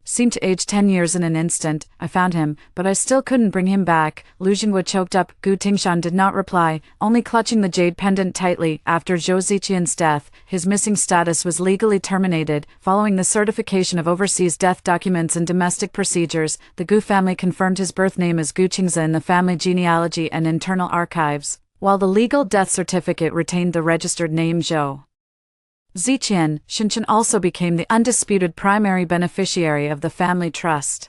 seemed to age 10 years in an instant. "I found him, but I still couldn't bring him back." Lu Xinghua choked up. Gu Tingshan did not reply, only clutching the jade pendant tightly. After Zhou Ziqian's death, his missing status was legally terminated. Following the certification of overseas death documents and domestic procedures, the Gu family confirmed his birth name as Gu Qingze in the family genealogy and internal archives, while the legal death certificate retained the registered name Zhou Ziqian. Xinchen also became the undisputed primary beneficiary of the family trust.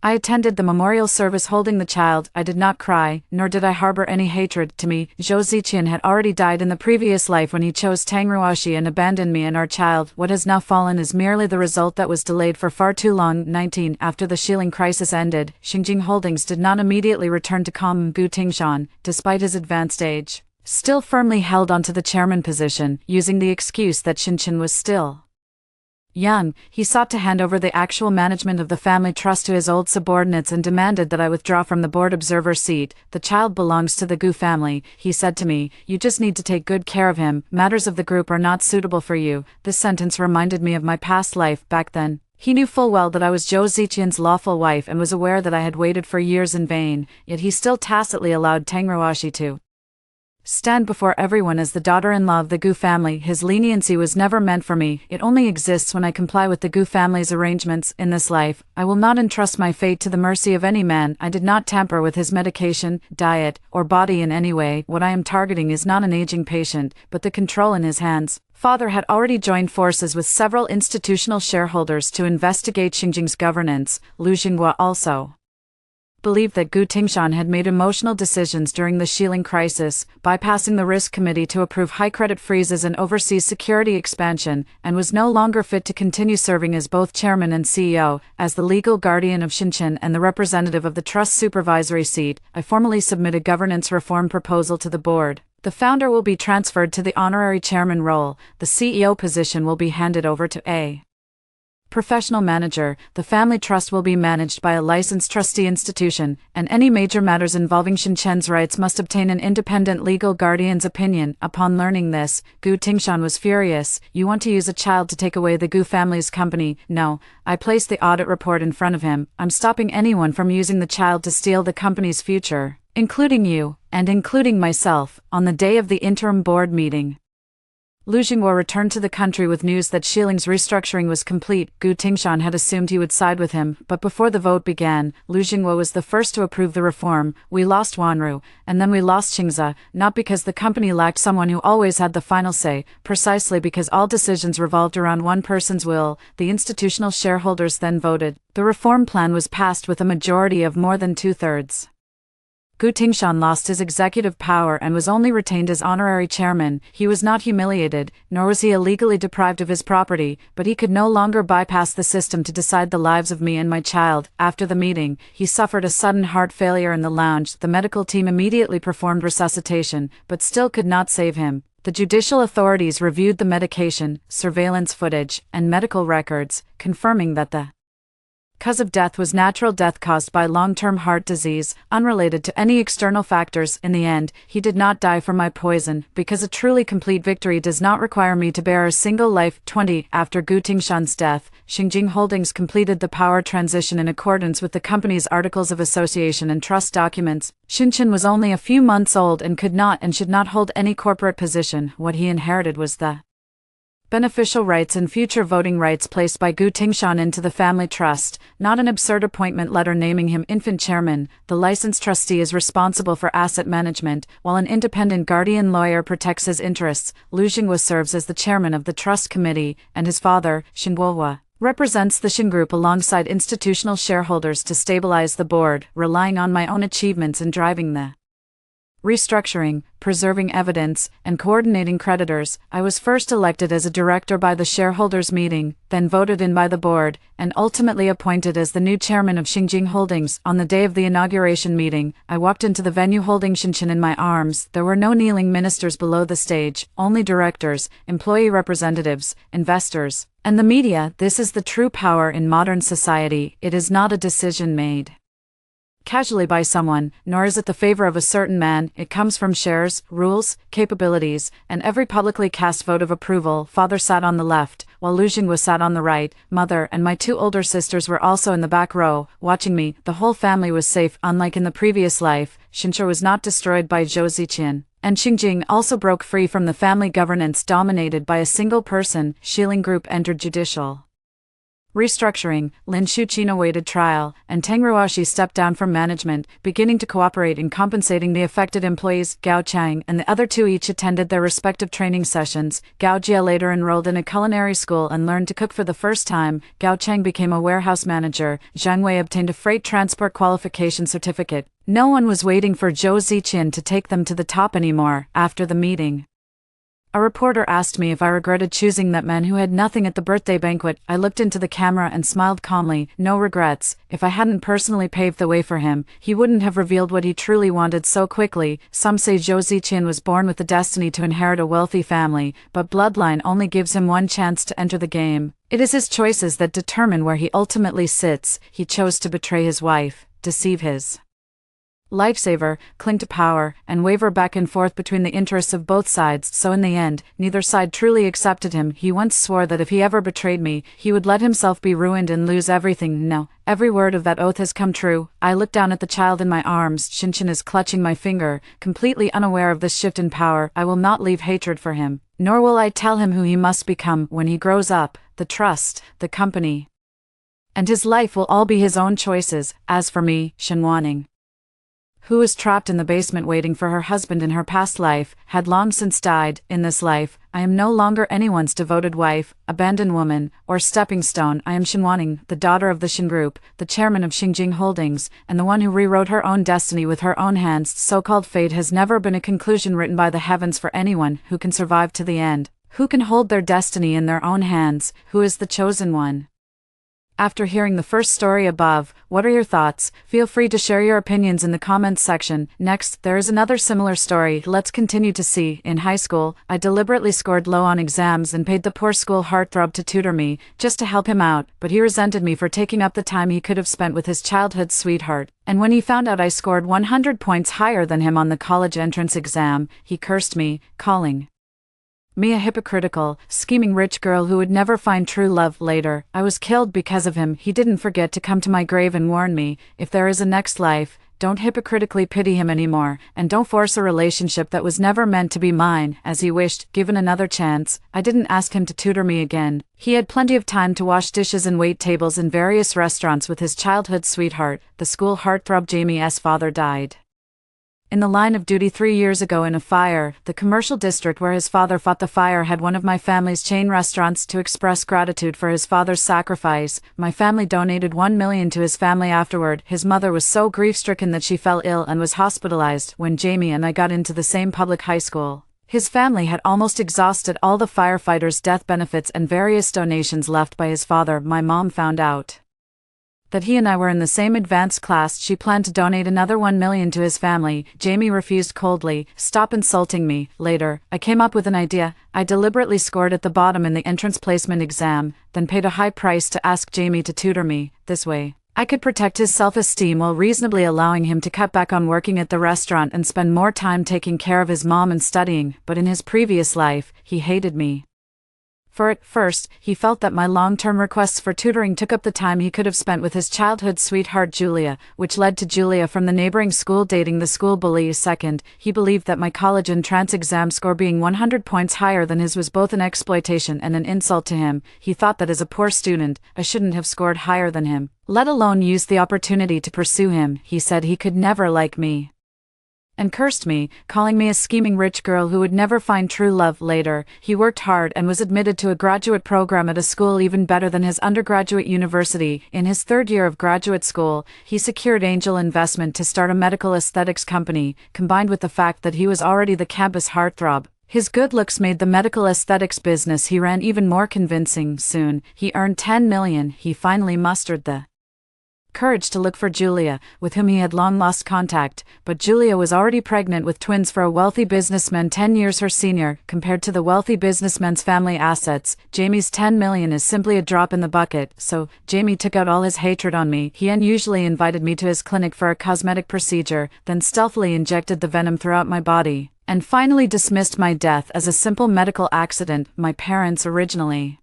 I attended the memorial service holding the child. I did not cry, nor did I harbor any hatred. To me, Zhou Ziqian had already died in the previous life when he chose Tang Ruoxi and abandoned me and our child. What has now fallen is merely the result that was delayed for far too long. 19. After the Shilin crisis ended, Xingjing Holdings did not immediately return to calm. Gu Tingshan, despite his advanced age, still firmly held onto the chairman position, using the excuse that Xinchen was still young. He sought to hand over the actual management of the family trust to his old subordinates and demanded that I withdraw from the board observer seat. "The child belongs to the Gu family," he said to me. "You just need to take good care of him. Matters of the group are not suitable for you." This sentence reminded me of my past life. Back then, he knew full well that I was Zhou Ziqian's lawful wife and was aware that I had waited for years in vain, yet he still tacitly allowed Tang Ruoxi to stand before everyone as the daughter-in-law of the Gu family. His leniency was never meant for me. It only exists when I comply with the Gu family's arrangements. In this life, I will not entrust my fate to the mercy of any man. I did not tamper with his medication, diet, or body in any way. What I am targeting is not an aging patient, but the control in his hands. Father had already joined forces with several institutional shareholders to investigate Xinjiang's governance. Liu Xinghua also believed that Gu Tingshan had made emotional decisions during the Xiling crisis, bypassing the risk committee to approve high credit freezes and overseas security expansion, and was no longer fit to continue serving as both chairman and CEO. As the legal guardian of Xinjiang and the representative of the trust supervisory seat, I formally submit a governance reform proposal to the board. The founder will be transferred to the honorary chairman role. The CEO position will be handed over to a professional manager. The family trust will be managed by a licensed trustee institution, and any major matters involving Xinjiang's rights must obtain an independent legal guardian's opinion. Upon learning this, Gu Tingshan was furious. You want to use a child to take away the Gu family's company? No. I placed the audit report in front of him. I'm stopping anyone from using the child to steal the company's future, including you, and including myself. On the day of the interim board meeting, Liu Xinghua returned to the country with news that Xiling's restructuring was complete. Gu Tingshan had assumed he would side with him, but before the vote began, Liu Xinghua was the first to approve the reform. We lost Wanru, and then we lost Xingza, not because the company lacked someone who always had the final say, precisely because all decisions revolved around one person's will. The institutional shareholders then voted. The reform plan was passed with a majority of more than 2/3. Gu Tingshan lost his executive power and was only retained as honorary chairman. He was not humiliated, nor was he illegally deprived of his property, but he could no longer bypass the system to decide the lives of me and my child. After the meeting, he suffered a sudden heart failure in the lounge. The medical team immediately performed resuscitation, but still could not save him. The judicial authorities reviewed the medication, surveillance footage, and medical records, confirming that the cause of death was natural death caused by long-term heart disease, unrelated to any external factors. In the end, he did not die from my poison, because a truly complete victory does not require me to bear a single life. 20. After Gu Tingshan's death, Xinjiang Holdings completed the power transition in accordance with the company's Articles of Association and trust documents. Xinjiang was only a few months old and could not and should not hold any corporate position. What he inherited was the beneficial rights and future voting rights placed by Gu Tingshan into the family trust, not an absurd appointment letter naming him infant chairman. The licensed trustee is responsible for asset management, while an independent guardian lawyer protects his interests. Liu Xinghua serves as the chairman of the trust committee, and his father, Xinguohua, represents the Xin Group alongside institutional shareholders to stabilize the board, relying on my own achievements in driving the restructuring, preserving evidence, and coordinating creditors. I was first elected as a director by the shareholders' meeting, then voted in by the board, and ultimately appointed as the new chairman of Xinjiang Holdings. On the day of the inauguration meeting, I walked into the venue holding Xinjiang in my arms. There were no kneeling ministers below the stage, only directors, employee representatives, investors, and the media. This is the true power in modern society. It is not a decision made casually by someone, nor is it the favor of a certain man. It comes from shares, rules, capabilities, and every publicly cast vote of approval. Father sat on the left, while Liu Xinghua sat on the right. Mother and my two older sisters were also in the back row, watching me. The whole family was safe. Unlike in the previous life, Xinjiang was not destroyed by Zhou Ziqian, and Xinjiang also broke free from the family governance dominated by a single person. Xiling Group entered judicial restructuring. Lin Shuqin awaited trial, and Teng Ruoxi stepped down from management, beginning to cooperate in compensating the affected employees. Gao Chang and the other two each attended their respective training sessions. Gao Jia later enrolled in a culinary school and learned to cook for the first time. Gao Chang became a warehouse manager. Zhang Wei obtained a freight transport qualification certificate. No one was waiting for Zhou Ziqian to take them to the top anymore. After the meeting, a reporter asked me if I regretted choosing that man who had nothing at the birthday banquet. I looked into the camera and smiled calmly. No regrets. If I hadn't personally paved the way for him, he wouldn't have revealed what he truly wanted so quickly. Some say Zhou Ziqian was born with the destiny to inherit a wealthy family, but bloodline only gives him one chance to enter the game. It is his choices that determine where he ultimately sits. He chose to betray his wife, deceive his lifesaver, cling to power, and waver back and forth between the interests of both sides, so in the end, neither side truly accepted him. He once swore that if he ever betrayed me, he would let himself be ruined and lose everything. No, every word of that oath has come true. I look down at the child in my arms. Shinshin is clutching my finger, completely unaware of this shift in power. I will not leave hatred for him, nor will I tell him who he must become when he grows up. The trust, the company, and his life will all be his own choices. As for me, Shinwaning, who was trapped in the basement waiting for her husband in her past life, had long since died. In this life, I am no longer anyone's devoted wife, abandoned woman, or stepping stone. I am Shinwaning, the daughter of the Shin Group, the chairman of Xingjing Holdings, and the one who rewrote her own destiny with her own hands. So-called fate has never been a conclusion written by the heavens for anyone who can survive to the end, who can hold their destiny in their own hands, who is the chosen one. After hearing the first story above, what are your thoughts? Feel free to share your opinions in the comments section. Next, there is another similar story. Let's continue to see. In high school, I deliberately scored low on exams and paid the poor school heartthrob to tutor me, just to help him out, but he resented me for taking up the time he could have spent with his childhood sweetheart. And when he found out I scored 100 points higher than him on the college entrance exam, he cursed me, calling me a hypocritical, scheming rich girl who would never find true love. Later, I was killed because of him. He didn't forget to come to my grave and warn me, if there is a next life, don't hypocritically pity him anymore, and don't force a relationship that was never meant to be mine. As he wished, given another chance, I didn't ask him to tutor me again. He had plenty of time to wash dishes and wait tables in various restaurants with his childhood sweetheart. The school heartthrob Jamie's father died in the line of duty 3 years ago in a fire. The commercial district where his father fought the fire had one of my family's chain restaurants. To express gratitude for his father's sacrifice, my family donated 1 million to his family afterward. His mother was so grief-stricken that she fell ill and was hospitalized. When Jamie and I got into the same public high school, his family had almost exhausted all the firefighters' death benefits and various donations left by his father. My mom found out that he and I were in the same advanced class. She planned to donate another 1 million to his family. Jamie refused coldly. Stop insulting me. Later, I came up with an idea. I deliberately scored at the bottom in the entrance placement exam, then paid a high price to ask Jamie to tutor me. This way, I could protect his self-esteem while reasonably allowing him to cut back on working at the restaurant and spend more time taking care of his mom and studying. But in his previous life, he hated me. For at first, he felt that my long-term requests for tutoring took up the time he could have spent with his childhood sweetheart Julia, which led to Julia from the neighboring school dating the school bully. Second, he believed that my college entrance exam score being 100 points higher than his was both an exploitation and an insult to him. He thought that as a poor student, I shouldn't have scored higher than him, let alone used the opportunity to pursue him. He said he could never like me, and cursed me, calling me a scheming rich girl who would never find true love. Later, he worked hard and was admitted to a graduate program at a school even better than his undergraduate university. In his third year of graduate school, he secured angel investment to start a medical aesthetics company. Combined with the fact that he was already the campus heartthrob, his good looks made the medical aesthetics business he ran even more convincing. Soon, he earned 10 million. He finally mustered the courage to look for Julia, with whom he had long lost contact, but Julia was already pregnant with twins for a wealthy businessman 10 years her senior. Compared to the wealthy businessman's family assets, Jamie's 10 million is simply a drop in the bucket. So, Jamie took out all his hatred on me. He unusually invited me to his clinic for a cosmetic procedure, then stealthily injected the venom throughout my body, and finally dismissed my death as a simple medical accident. My parents originally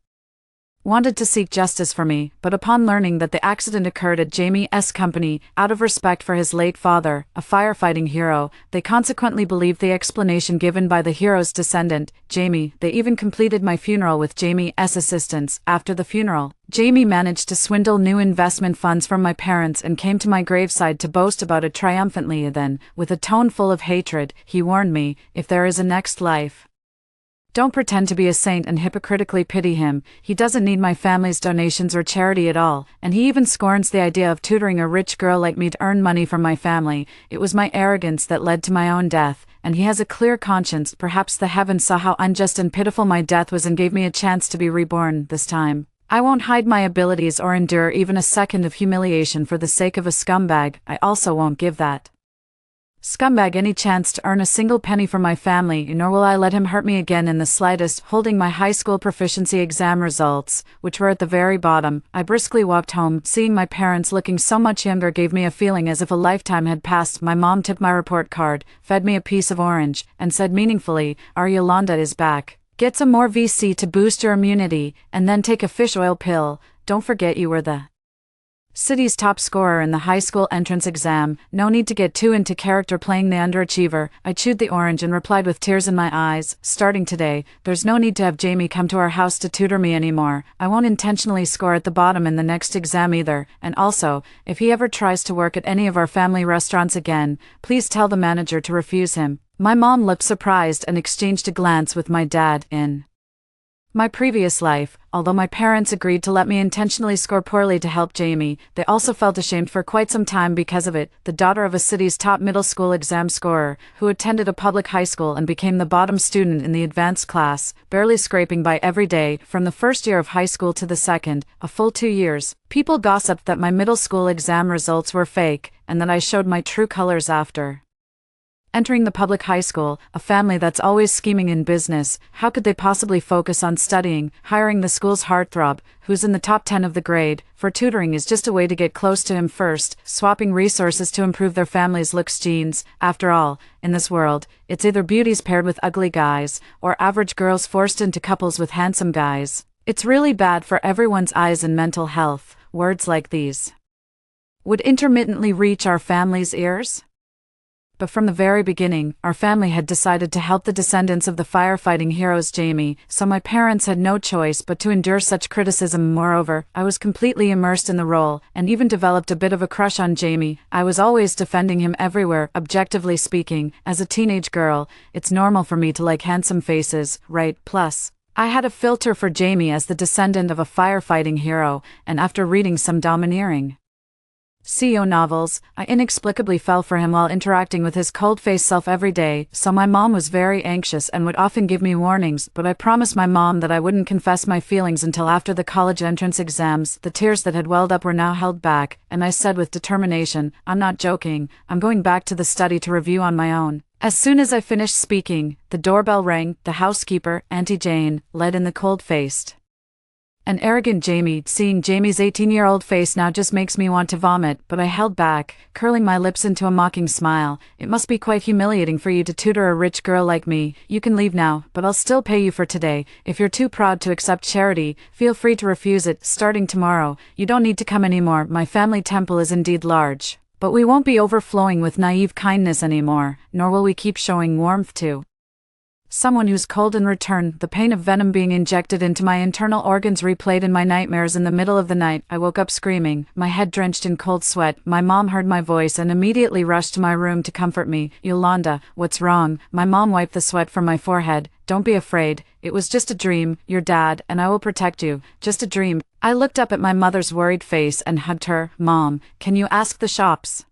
wanted to seek justice for me, but upon learning that the accident occurred at Jamie's company, out of respect for his late father, a firefighting hero, they consequently believed the explanation given by the hero's descendant, Jamie. They even completed my funeral with Jamie's assistance. After the funeral, Jamie managed to swindle new investment funds from my parents and came to my graveside to boast about it triumphantly. Then, with a tone full of hatred, he warned me, if there is a next life, don't pretend to be a saint and hypocritically pity him. He doesn't need my family's donations or charity at all, and he even scorns the idea of tutoring a rich girl like me to earn money from my family. It was my arrogance that led to my own death, and he has a clear conscience. Perhaps the heavens saw how unjust and pitiful my death was and gave me a chance to be reborn. This time, I won't hide my abilities or endure even a second of humiliation for the sake of a scumbag. I also won't give that Scumbag any chance to earn a single penny for my family, nor will I let him hurt me again in the slightest. Holding my high school proficiency exam results, which were at the very bottom, I briskly walked home. Seeing my parents looking so much younger gave me a feeling as if a lifetime had passed. My mom took my report card, fed me a piece of orange, and said meaningfully, "Our Yolanda is back. Get some more VC to boost your immunity, and then take a fish oil pill. Don't forget you were the city's top scorer in the high school entrance exam. No need to get too into character playing the underachiever." I chewed the orange and replied with tears in my eyes, "Starting today, there's no need to have Jamie come to our house to tutor me anymore. I won't intentionally score at the bottom in the next exam either, and also, if he ever tries to work at any of our family restaurants again, please tell the manager to refuse him." My mom looked surprised and exchanged a glance with my dad. In my previous life, although my parents agreed to let me intentionally score poorly to help Jamie, they also felt ashamed for quite some time because of it. The daughter of a city's top middle school exam scorer, who attended a public high school and became the bottom student in the advanced class, barely scraping by every day, from the first year of high school to the second, a full 2 years. People gossiped that my middle school exam results were fake, and that I showed my true colors after entering the public high school. A family that's always scheming in business, how could they possibly focus on studying? Hiring the school's heartthrob, who's in the top 10 of the grade, for tutoring is just a way to get close to him first, swapping resources to improve their family's looks. Genes. After all, in this world, it's either beauties paired with ugly guys, or average girls forced into couples with handsome guys. It's really bad for everyone's eyes and mental health. Words like these would intermittently reach our family's ears. But from the very beginning, our family had decided to help the descendants of the firefighting heroes Jamie, so my parents had no choice but to endure such criticism. Moreover, I was completely immersed in the role, and even developed a bit of a crush on Jamie. I was always defending him everywhere. Objectively speaking, as a teenage girl, it's normal for me to like handsome faces, right? Plus, I had a filter for Jamie as the descendant of a firefighting hero, and after reading some domineering CEO novels, I inexplicably fell for him while interacting with his cold-faced self every day. So my mom was very anxious and would often give me warnings, but I promised my mom that I wouldn't confess my feelings until after the college entrance exams. The tears that had welled up were now held back, and I said with determination, "I'm not joking, I'm going back to the study to review on my own." As soon as I finished speaking, the doorbell rang. The housekeeper, Auntie Jane, let in the cold-faced an arrogant Jamie. Seeing Jamie's 18-year-old face now just makes me want to vomit, but I held back, curling my lips into a mocking smile. "It must be quite humiliating for you to tutor a rich girl like me. You can leave now, but I'll still pay you for today. If you're too proud to accept charity, feel free to refuse it. Starting tomorrow, you don't need to come anymore. My family temple is indeed large, but we won't be overflowing with naive kindness anymore, nor will we keep showing warmth to someone who's cold in return." The pain of venom being injected into my internal organs replayed in my nightmares. In the middle of the night, I woke up screaming, my head drenched in cold sweat. My mom heard my voice and immediately rushed to my room to comfort me. "Yolanda, what's wrong?" My mom wiped the sweat from my forehead. "Don't be afraid, it was just a dream. Your dad and I will protect you. Just a dream." I looked up at my mother's worried face and hugged her. "Mom, can you ask the shops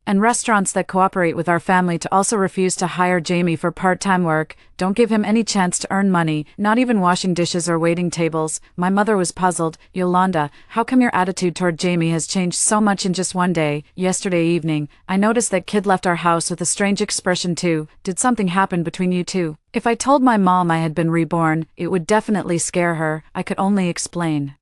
and restaurants that cooperate with our family to also refuse to hire Jamie for part-time work? Don't give him any chance to earn money, not even washing dishes or waiting tables." My mother was puzzled. "Yolanda, how come your attitude toward Jamie has changed so much in just one day? Yesterday evening, I noticed that kid left our house with a strange expression too. Did something happen between you two?" If I told my mom I had been reborn, it would definitely scare her. I could only explain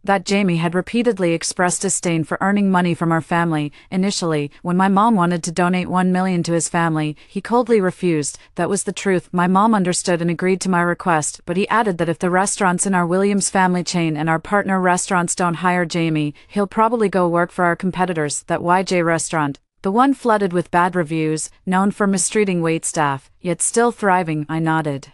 that Jamie had repeatedly expressed disdain for earning money from our family. Initially, when my mom wanted to donate $1 million to his family, he coldly refused. That was the truth. My mom understood and agreed to my request, but he added that if the restaurants in our Williams family chain and our partner restaurants don't hire Jamie, he'll probably go work for our competitors, that YJ restaurant, the one flooded with bad reviews, known for mistreating waitstaff, yet still thriving. I nodded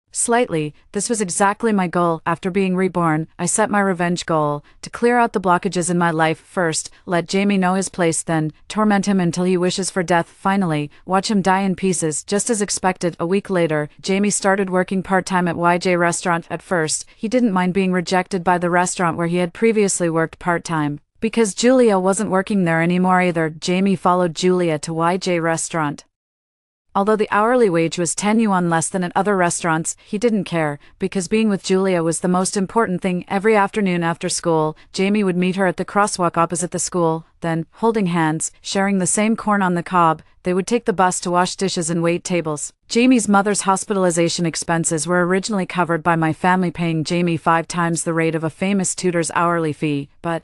slightly. This was exactly my goal. After being reborn, I set my revenge goal, to clear out the blockages in my life. First, let Jamie know his place, then torment him until he wishes for death. Finally, watch him die in pieces. Just as expected, a week later, Jamie started working part-time at YJ restaurant. At first, he didn't mind being rejected by the restaurant where he had previously worked part-time, because Julia wasn't working there anymore either. Jamie followed Julia to YJ restaurant, Although the hourly wage was 10 yuan less than at other restaurants, he didn't care, because being with Julia was the most important thing. Every afternoon after school, Jamie would meet her at the crosswalk opposite the school. Then, holding hands, sharing the same corn on the cob, they would take the bus to wash dishes and wait tables. Jamie's mother's hospitalization expenses were originally covered by my family, paying Jamie 5 times the rate of a famous tutor's hourly fee, but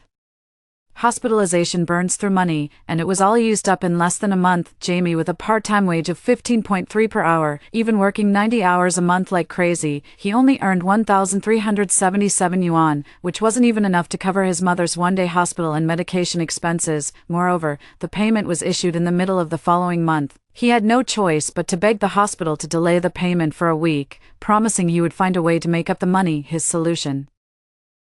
hospitalization burns through money, and it was all used up in less than a month. Jamie, with a part-time wage of 15.3 per hour, even working 90 hours a month like crazy, he only earned 1,377 yuan, which wasn't even enough to cover his mother's one-day hospital and medication expenses. Moreover, the payment was issued in the middle of the following month. He had no choice but to beg the hospital to delay the payment for a week, promising he would find a way to make up the money. His solution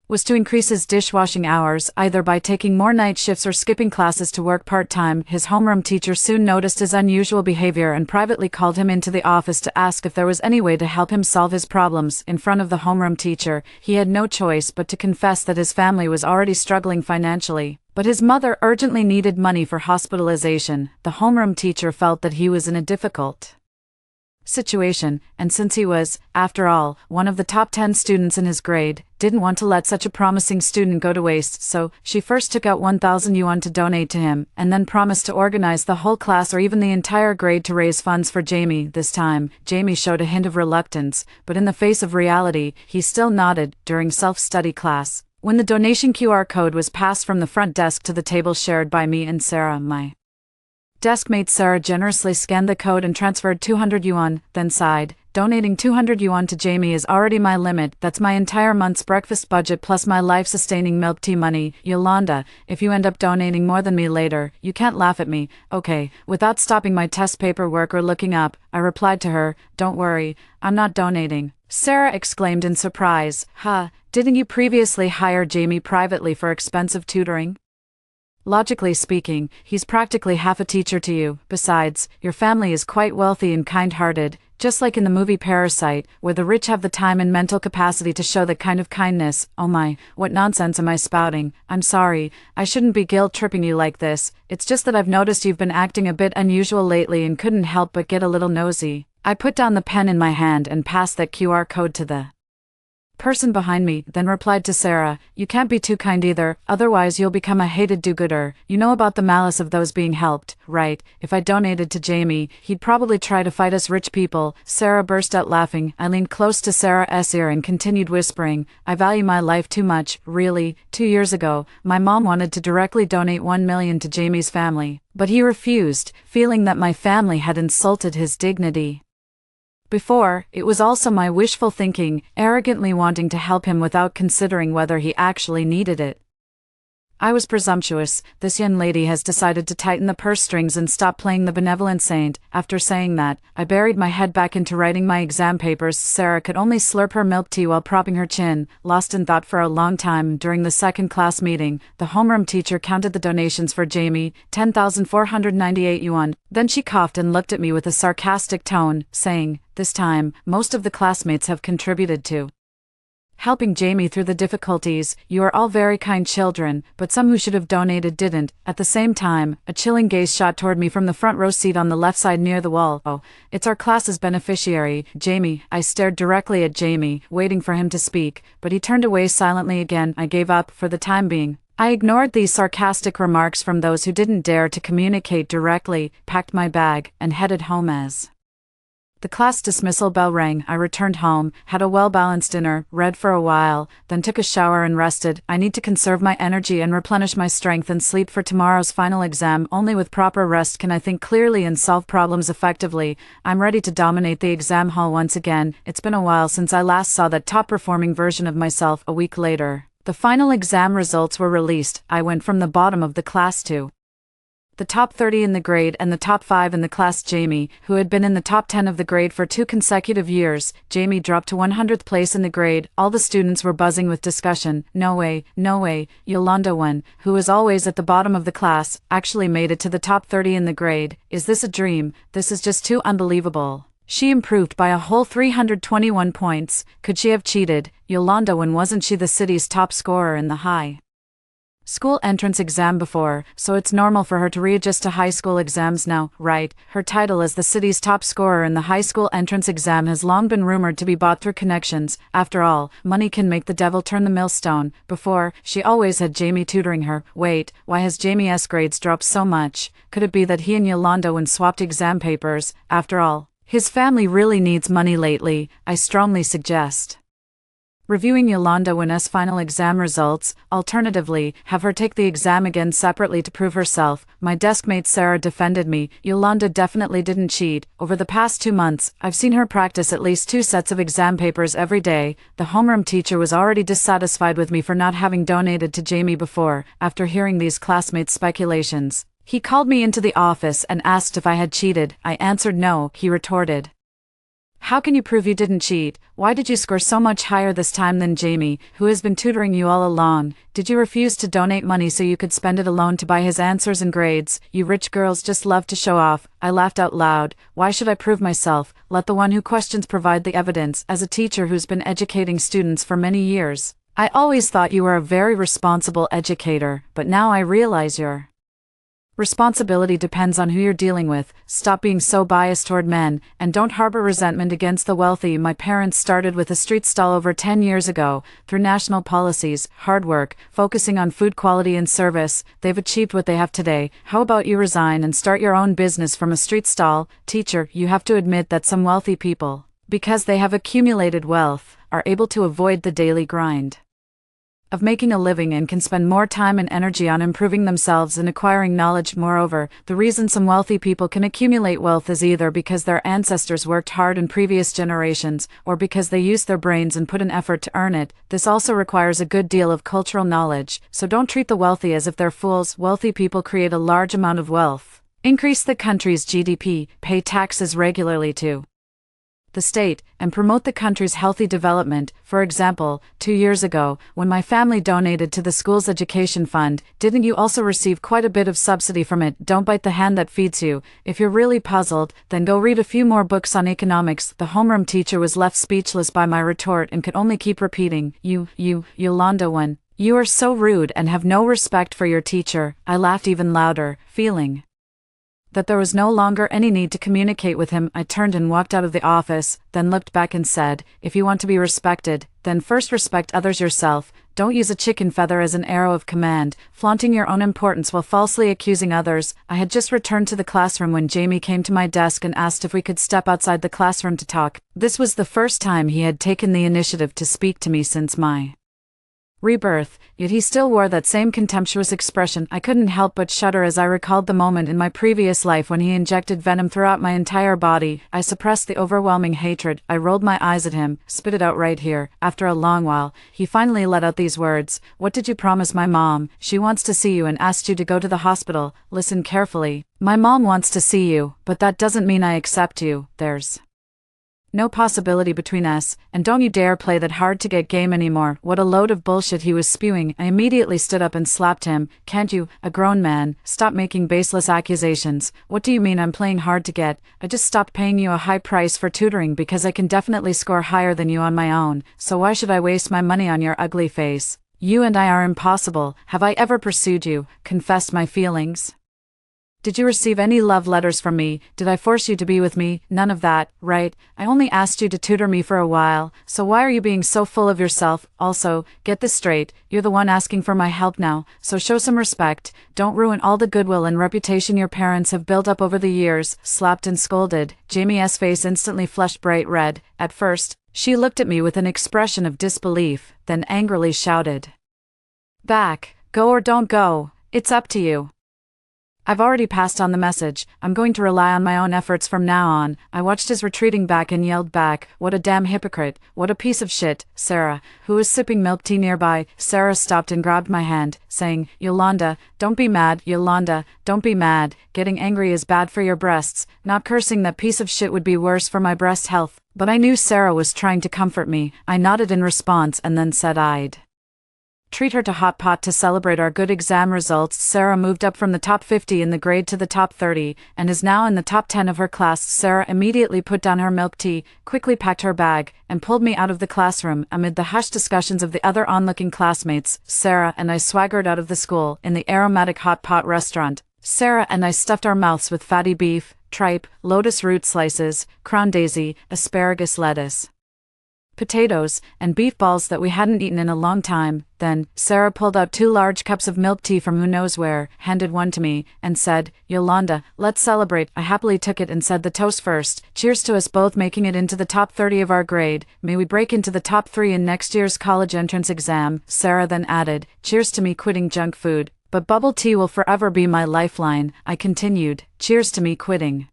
was to increase his dishwashing hours, either by taking more night shifts or skipping classes to work part-time. His homeroom teacher soon noticed his unusual behavior and privately called him into the office to ask if there was any way to help him solve his problems. In front of the homeroom teacher, he had no choice but to confess that his family was already struggling financially, but his mother urgently needed money for hospitalization. The homeroom teacher felt that he was in a difficult situation, and since he was, after all, one of the top 10 students in his grade, didn't want to let such a promising student go to waste, so she first took out 1,000 yuan to donate to him, and then promised to organize the whole class or even the entire grade to raise funds for Jamie. This time, Jamie showed a hint of reluctance, but in the face of reality, he still nodded. During self-study class, when the donation QR code was passed from the front desk to the table shared by me and Sarah, my desk mate Sarah generously scanned the code and transferred 200 yuan, then sighed. Donating 200 yuan to Jamie is already my limit. That's my entire month's breakfast budget plus my life-sustaining milk tea money. Yolanda, if you end up donating more than me later, you can't laugh at me, okay? Without stopping my test paperwork or looking up, I replied to her, don't worry, I'm not donating. Sarah exclaimed in surprise, didn't you previously hire Jamie privately for expensive tutoring? Logically speaking, he's practically half a teacher to you. Besides, your family is quite wealthy and kind-hearted, just like in the movie Parasite, where the rich have the time and mental capacity to show that kind of kindness. Oh my, what nonsense am I spouting? I'm sorry, I shouldn't be guilt-tripping you like this. It's just that I've noticed you've been acting a bit unusual lately and couldn't help but get a little nosy. I put down the pen in my hand and passed that QR code to the person behind me, then replied to Sarah, you can't be too kind either, otherwise you'll become a hated do-gooder. You know about the malice of those being helped, right? If I donated to Jamie, he'd probably try to fight us rich people. Sarah burst out laughing. I leaned close to Sarah's ear and continued whispering, I value my life too much, really. 2 years ago, my mom wanted to directly donate 1 million to Jamie's family, but he refused, feeling that my family had insulted his dignity. Before, it was also my wishful thinking, arrogantly wanting to help him without considering whether he actually needed it. I was presumptuous. This young lady has decided to tighten the purse strings and stop playing the benevolent saint. After saying that, I buried my head back into writing my exam papers. Sarah could only slurp her milk tea while propping her chin, lost in thought for a long time. During the second class meeting, the homeroom teacher counted the donations for Jamie, 10,498 yuan. Then she coughed and looked at me with a sarcastic tone, saying, this time, most of the classmates have contributed to helping Jamie through the difficulties. You are all very kind children, but some who should have donated didn't. At the same time, a chilling gaze shot toward me from the front row seat on the left side near the wall. Oh, it's our class's beneficiary, Jamie. I stared directly at Jamie, waiting for him to speak, but he turned away silently again. I gave up, for the time being. I ignored these sarcastic remarks from those who didn't dare to communicate directly, packed my bag, and headed home. As the class dismissal bell rang, I returned home, had a well-balanced dinner, read for a while, then took a shower and rested. I need to conserve my energy and replenish my strength and sleep for tomorrow's final exam. Only with proper rest can I think clearly and solve problems effectively. I'm ready to dominate the exam hall once again. It's been a while since I last saw that top-performing version of myself. A week later, the final exam results were released. I went from the bottom of the class to the top 30 in the grade and the top 5 in the class. Jamie, who had been in the top 10 of the grade for 2 consecutive years, Jamie dropped to 100th place in the grade. All the students were buzzing with discussion. No way, Yolanda Wen, who was always at the bottom of the class, actually made it to the top 30 in the grade. Is this a dream? This is just too unbelievable. She improved by a whole 321 points. Could she have cheated? Yolanda Wen, wasn't she the city's top scorer in the high school entrance exam before, so it's normal for her to readjust to high school exams now, right? Her title as the city's top scorer in the high school entrance exam has long been rumored to be bought through connections. After all, money can make the devil turn the millstone. Before, she always had Jamie tutoring her. Wait, why has Jamie's grades dropped so much? Could it be that he and Yolanda swapped exam papers? After all, his family really needs money lately, I strongly suggest reviewing Yolanda's final exam results. Alternatively, have her take the exam again separately to prove herself. My deskmate Sarah defended me. Yolanda definitely didn't cheat. Over the past 2 months, I've seen her practice at least 2 sets of exam papers every day. The homeroom teacher was already dissatisfied with me for not having donated to Jamie before. After hearing these classmates' speculations, he called me into the office and asked if I had cheated. I answered no. He retorted, "How can you prove you didn't cheat? Why did you score so much higher this time than Jamie, who has been tutoring you all along? Did you refuse to donate money so you could spend it alone to buy his answers and grades? You rich girls just love to show off." I laughed out loud. Why should I prove myself? Let the one who questions provide the evidence. As a teacher who's been educating students for many years, I always thought you were a very responsible educator, but now I realize your responsibility depends on who you're dealing with. Stop being so biased toward men, and don't harbor resentment against the wealthy. My parents started with a street stall over 10 years ago. Through national policies, hard work, focusing on food quality and service, they've achieved what they have today. How about you resign and start your own business from a street stall? Teacher, you have to admit that some wealthy people, because they have accumulated wealth, are able to avoid the daily grind of making a living and can spend more time and energy on improving themselves and acquiring knowledge. Moreover, the reason some wealthy people can accumulate wealth is either because their ancestors worked hard in previous generations, or because they used their brains and put an effort to earn it. This also requires a good deal of cultural knowledge, so don't treat the wealthy as if they're fools. Wealthy people create a large amount of wealth, increase the country's GDP, pay taxes regularly to the state, and promote the country's healthy development. For example, 2 years ago, when my family donated to the school's education fund, didn't you also receive quite a bit of subsidy from it? Don't bite the hand that feeds you. If you're really puzzled, then go read a few more books on economics. The homeroom teacher was left speechless by my retort and could only keep repeating, Yolanda, you are so rude and have no respect for your teacher." I laughed even louder, feeling that there was no longer any need to communicate with him. I turned and walked out of the office, then looked back and said, "If you want to be respected, then first respect others yourself. Don't use a chicken feather as an arrow of command, flaunting your own importance while falsely accusing others." I had just returned to the classroom when Jamie came to my desk and asked if we could step outside the classroom to talk. This was the first time he had taken the initiative to speak to me since my rebirth, yet he still wore that same contemptuous expression. I couldn't help but shudder as I recalled the moment in my previous life when he injected venom throughout my entire body. I suppressed the overwhelming hatred. I rolled my eyes at him, spit it out right here. After a long while, he finally let out these words, "What did you promise my mom? She wants to see you and asked you to go to the hospital." Listen carefully. My mom wants to see you, but that doesn't mean I accept you. There's no possibility between us, and don't you dare play that hard-to-get game anymore. What a load of bullshit he was spewing. I immediately stood up and slapped him. "Can't you, a grown man, stop making baseless accusations? What do you mean I'm playing hard to get? I just stopped paying you a high price for tutoring because I can definitely score higher than you on my own, so why should I waste my money on your ugly face? You and I are impossible. Have I ever pursued you, confessed my feelings? Did you receive any love letters from me? Did I force you to be with me? None of that, right? I only asked you to tutor me for a while, so why are you being so full of yourself? Also, get this straight, you're the one asking for my help now, so show some respect. Don't ruin all the goodwill and reputation your parents have built up over the years." Slapped and scolded, Jamie's face instantly flushed bright red. At first, she looked at me with an expression of disbelief, then angrily shouted back, "Go or don't go, it's up to you. I've already passed on the message. I'm going to rely on my own efforts from now on." I watched his retreating back and yelled back, "What a damn hypocrite, what a piece of shit." Sarah, who was sipping milk tea nearby, Sarah stopped and grabbed my hand, saying, "Yolanda, don't be mad. Yolanda, don't be mad. Getting angry is bad for your breasts. Not cursing that piece of shit would be worse for my breast health." But I knew Sarah was trying to comfort me. I nodded in response and then said I'd Treat her to hot pot to celebrate our good exam results. Sarah moved up from the top 50 in the grade to the top 30, and is now in the top 10 of her class. Sarah immediately put down her milk tea, quickly packed her bag, and pulled me out of the classroom. Amid the hushed discussions of the other onlooking classmates, Sarah and I swaggered out of the school in the aromatic hot pot restaurant. Sarah and I stuffed our mouths with fatty beef, tripe, lotus root slices, crown daisy, asparagus lettuce, potatoes, and beef balls that we hadn't eaten in a long time. Then, Sarah pulled out 2 large cups of milk tea from who knows where, handed one to me, and said, "Yolanda, let's celebrate." I happily took it and said the toast first. Cheers to us both making it into the top 30 of our grade. May we break into the top 3 in next year's college entrance exam. Sarah then added, "Cheers to me quitting junk food. But bubble tea will forever be my lifeline." I continued, "Cheers to me quitting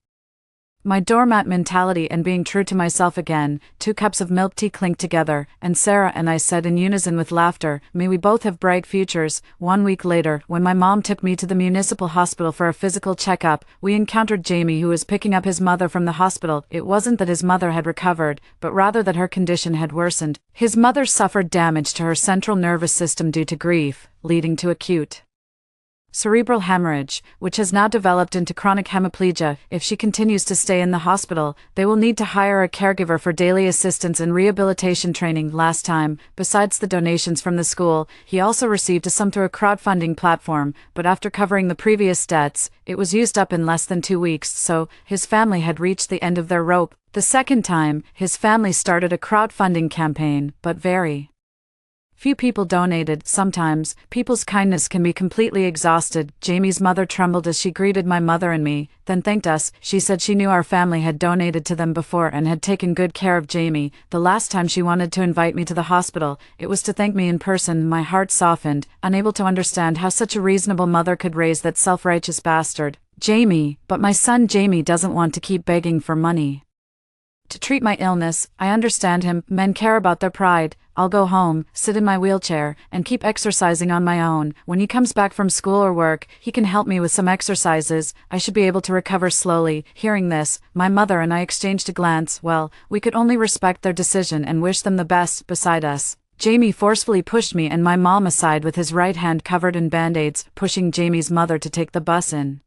my doormat mentality and being true to myself again." 2 cups of milk tea clinked together, and Sarah and I said in unison with laughter, "May we both have bright futures." 1 week later, when my mom took me to the municipal hospital for a physical checkup, we encountered Jamie, who was picking up his mother from the hospital. It wasn't that his mother had recovered, but rather that her condition had worsened. His mother suffered damage to her central nervous system due to grief, leading to acute cerebral hemorrhage, which has now developed into chronic hemiplegia. If she continues to stay in the hospital, they will need to hire a caregiver for daily assistance and rehabilitation training. Last time, besides the donations from the school, he also received a sum through a crowdfunding platform, but after covering the previous debts, it was used up in less than 2 weeks, so his family had reached the end of their rope. The second time, his family started a crowdfunding campaign, but very few people donated. Sometimes, people's kindness can be completely exhausted. Jamie's mother trembled as she greeted my mother and me, then thanked us. She said she knew our family had donated to them before and had taken good care of Jamie. The last time she wanted to invite me to the hospital, it was to thank me in person. My heart softened, unable to understand how such a reasonable mother could raise that self-righteous bastard, Jamie. But my son Jamie doesn't want to keep begging for money to treat my illness. I understand him. Men care about their pride. I'll go home, sit in my wheelchair, and keep exercising on my own. When he comes back from school or work, he can help me with some exercises. I should be able to recover slowly. Hearing this, my mother and I exchanged a glance. Well, we could only respect their decision and wish them the best. Beside us, Jamie forcefully pushed me and my mom aside with his right hand covered in band-aids, pushing Jamie's mother to take the bus in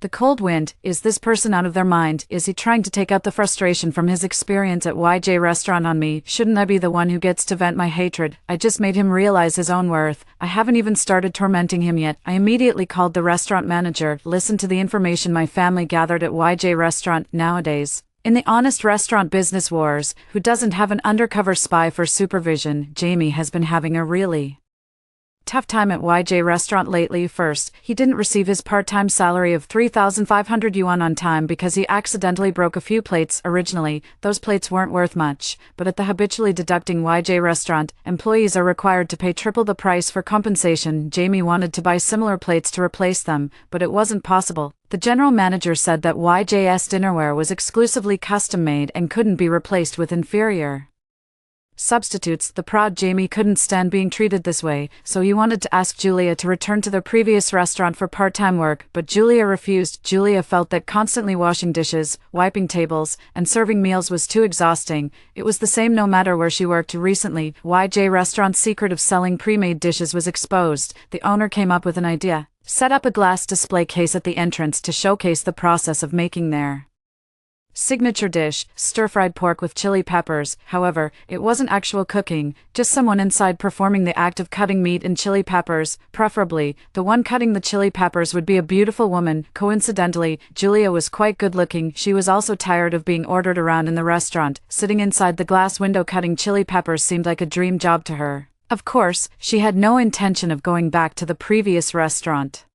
the cold wind. Is this person out of their mind? Is he trying to take out the frustration from his experience at YJ Restaurant on me? Shouldn't I be the one who gets to vent my hatred? I just made him realize his own worth. I haven't even started tormenting him yet. I immediately called the restaurant manager. Listen to the information my family gathered at YJ Restaurant. Nowadays, in the honest restaurant business wars, who doesn't have an undercover spy for supervision? Jamie has been having a really tough time at YJ Restaurant lately. First, he didn't receive his part-time salary of 3,500 yuan on time because he accidentally broke a few plates. Originally, those plates weren't worth much, but at the habitually deducting YJ Restaurant, employees are required to pay triple the price for compensation. Jamie wanted to buy similar plates to replace them, but it wasn't possible. The general manager said that YJ's dinnerware was exclusively custom-made and couldn't be replaced with inferior substitutes. The proud Jamie couldn't stand being treated this way, so he wanted to ask Julia to return to their previous restaurant for part-time work, but Julia refused. Julia felt that constantly washing dishes, wiping tables, and serving meals was too exhausting. It was the same no matter where she worked. Recently, YJ Restaurant's secret of selling pre-made dishes was exposed. The owner came up with an idea: set up a glass display case at the entrance to showcase the process of making their signature dish, stir-fried pork with chili peppers. However, it wasn't actual cooking, just someone inside performing the act of cutting meat and chili peppers. Preferably, the one cutting the chili peppers would be a beautiful woman. Coincidentally, Julia was quite good-looking. She was also tired of being ordered around in the restaurant. Sitting inside the glass window cutting chili peppers seemed like a dream job to her. Of course, she had no intention of going back to the previous restaurant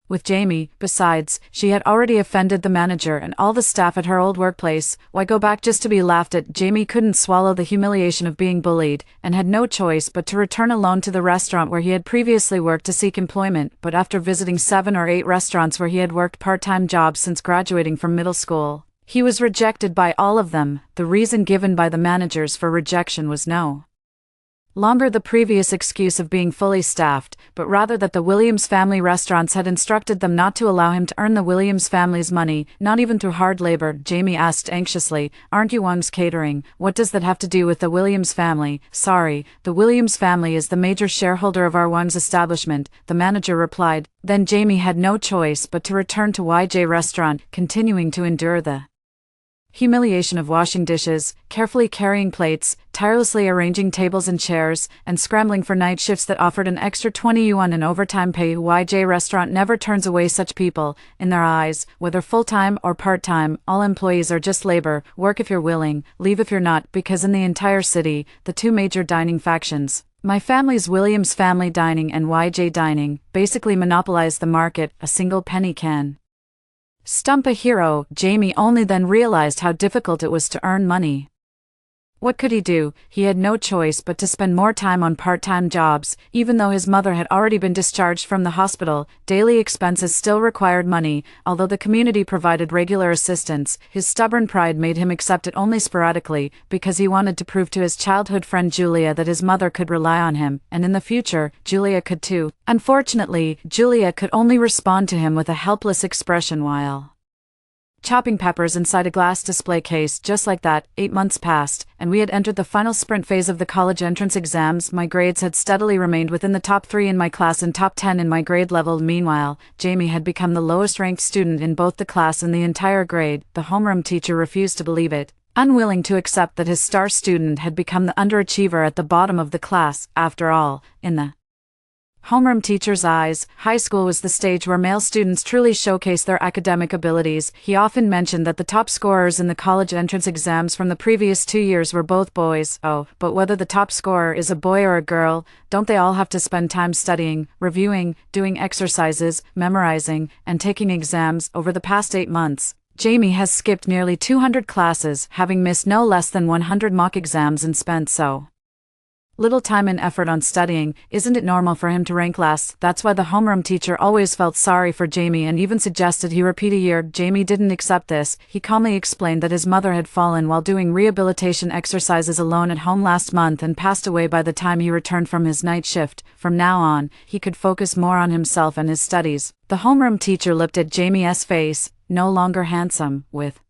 with Jamie. Besides, she had already offended the manager and all the staff at her old workplace. Why go back just to be laughed at? Jamie couldn't swallow the humiliation of being bullied, and had no choice but to return alone to the restaurant where he had previously worked to seek employment. But after visiting 7 or 8 restaurants where he had worked part-time jobs since graduating from middle school, he was rejected by all of them. The reason given by the managers for rejection was no longer the previous excuse of being fully staffed, but rather that the Williams family restaurants had instructed them not to allow him to earn the Williams family's money, not even through hard labor. Jamie asked anxiously, "Aren't you Wang's catering? What does that have to do with the Williams family?" "Sorry, the Williams family is the major shareholder of our Wang's establishment," the manager replied. Then Jamie had no choice but to return to YJ restaurant, continuing to endure the humiliation of washing dishes, carefully carrying plates, tirelessly arranging tables and chairs, and scrambling for night shifts that offered an extra 20 yuan in overtime pay. YJ restaurant never turns away such people. In their eyes, whether full-time or part-time, all employees are just labor. Work if you're willing, leave if you're not, because in the entire city, the two major dining factions, my family's Williams Family Dining and YJ Dining, basically monopolize the market. A single penny can stump a hero. Jamie only then realized how difficult it was to earn money. What could he do? He had no choice but to spend more time on part-time jobs. Even though his mother had already been discharged from the hospital, daily expenses still required money. Although the community provided regular assistance, his stubborn pride made him accept it only sporadically, because he wanted to prove to his childhood friend Julia that his mother could rely on him, and in the future, Julia could too. Unfortunately, Julia could only respond to him with a helpless expression while chopping peppers inside a glass display case. Just like that, 8 months passed, and we had entered the final sprint phase of the college entrance exams. My grades had steadily remained within the top 3 in my class and top 10 in my grade level. Meanwhile, Jamie had become the lowest-ranked student in both the class and the entire grade. The homeroom teacher refused to believe it, unwilling to accept that his star student had become the underachiever at the bottom of the class. After all, in the homeroom teacher's eyes, high school was the stage where male students truly showcase their academic abilities. He often mentioned that the top scorers in the college entrance exams from the previous 2 years were both boys. Oh, but whether the top scorer is a boy or a girl, don't they all have to spend time studying, reviewing, doing exercises, memorizing, and taking exams? Over the past 8 months, Jamie has skipped nearly 200 classes, having missed no less than 100 mock exams and spent so little time and effort on studying. Isn't it normal for him to rank last? That's why the homeroom teacher always felt sorry for Jamie and even suggested he repeat a year. Jamie didn't accept this. He calmly explained that his mother had fallen while doing rehabilitation exercises alone at home last month and passed away by the time he returned from his night shift. From now on, he could focus more on himself and his studies. The homeroom teacher looked at Jamie's face, no longer handsome, with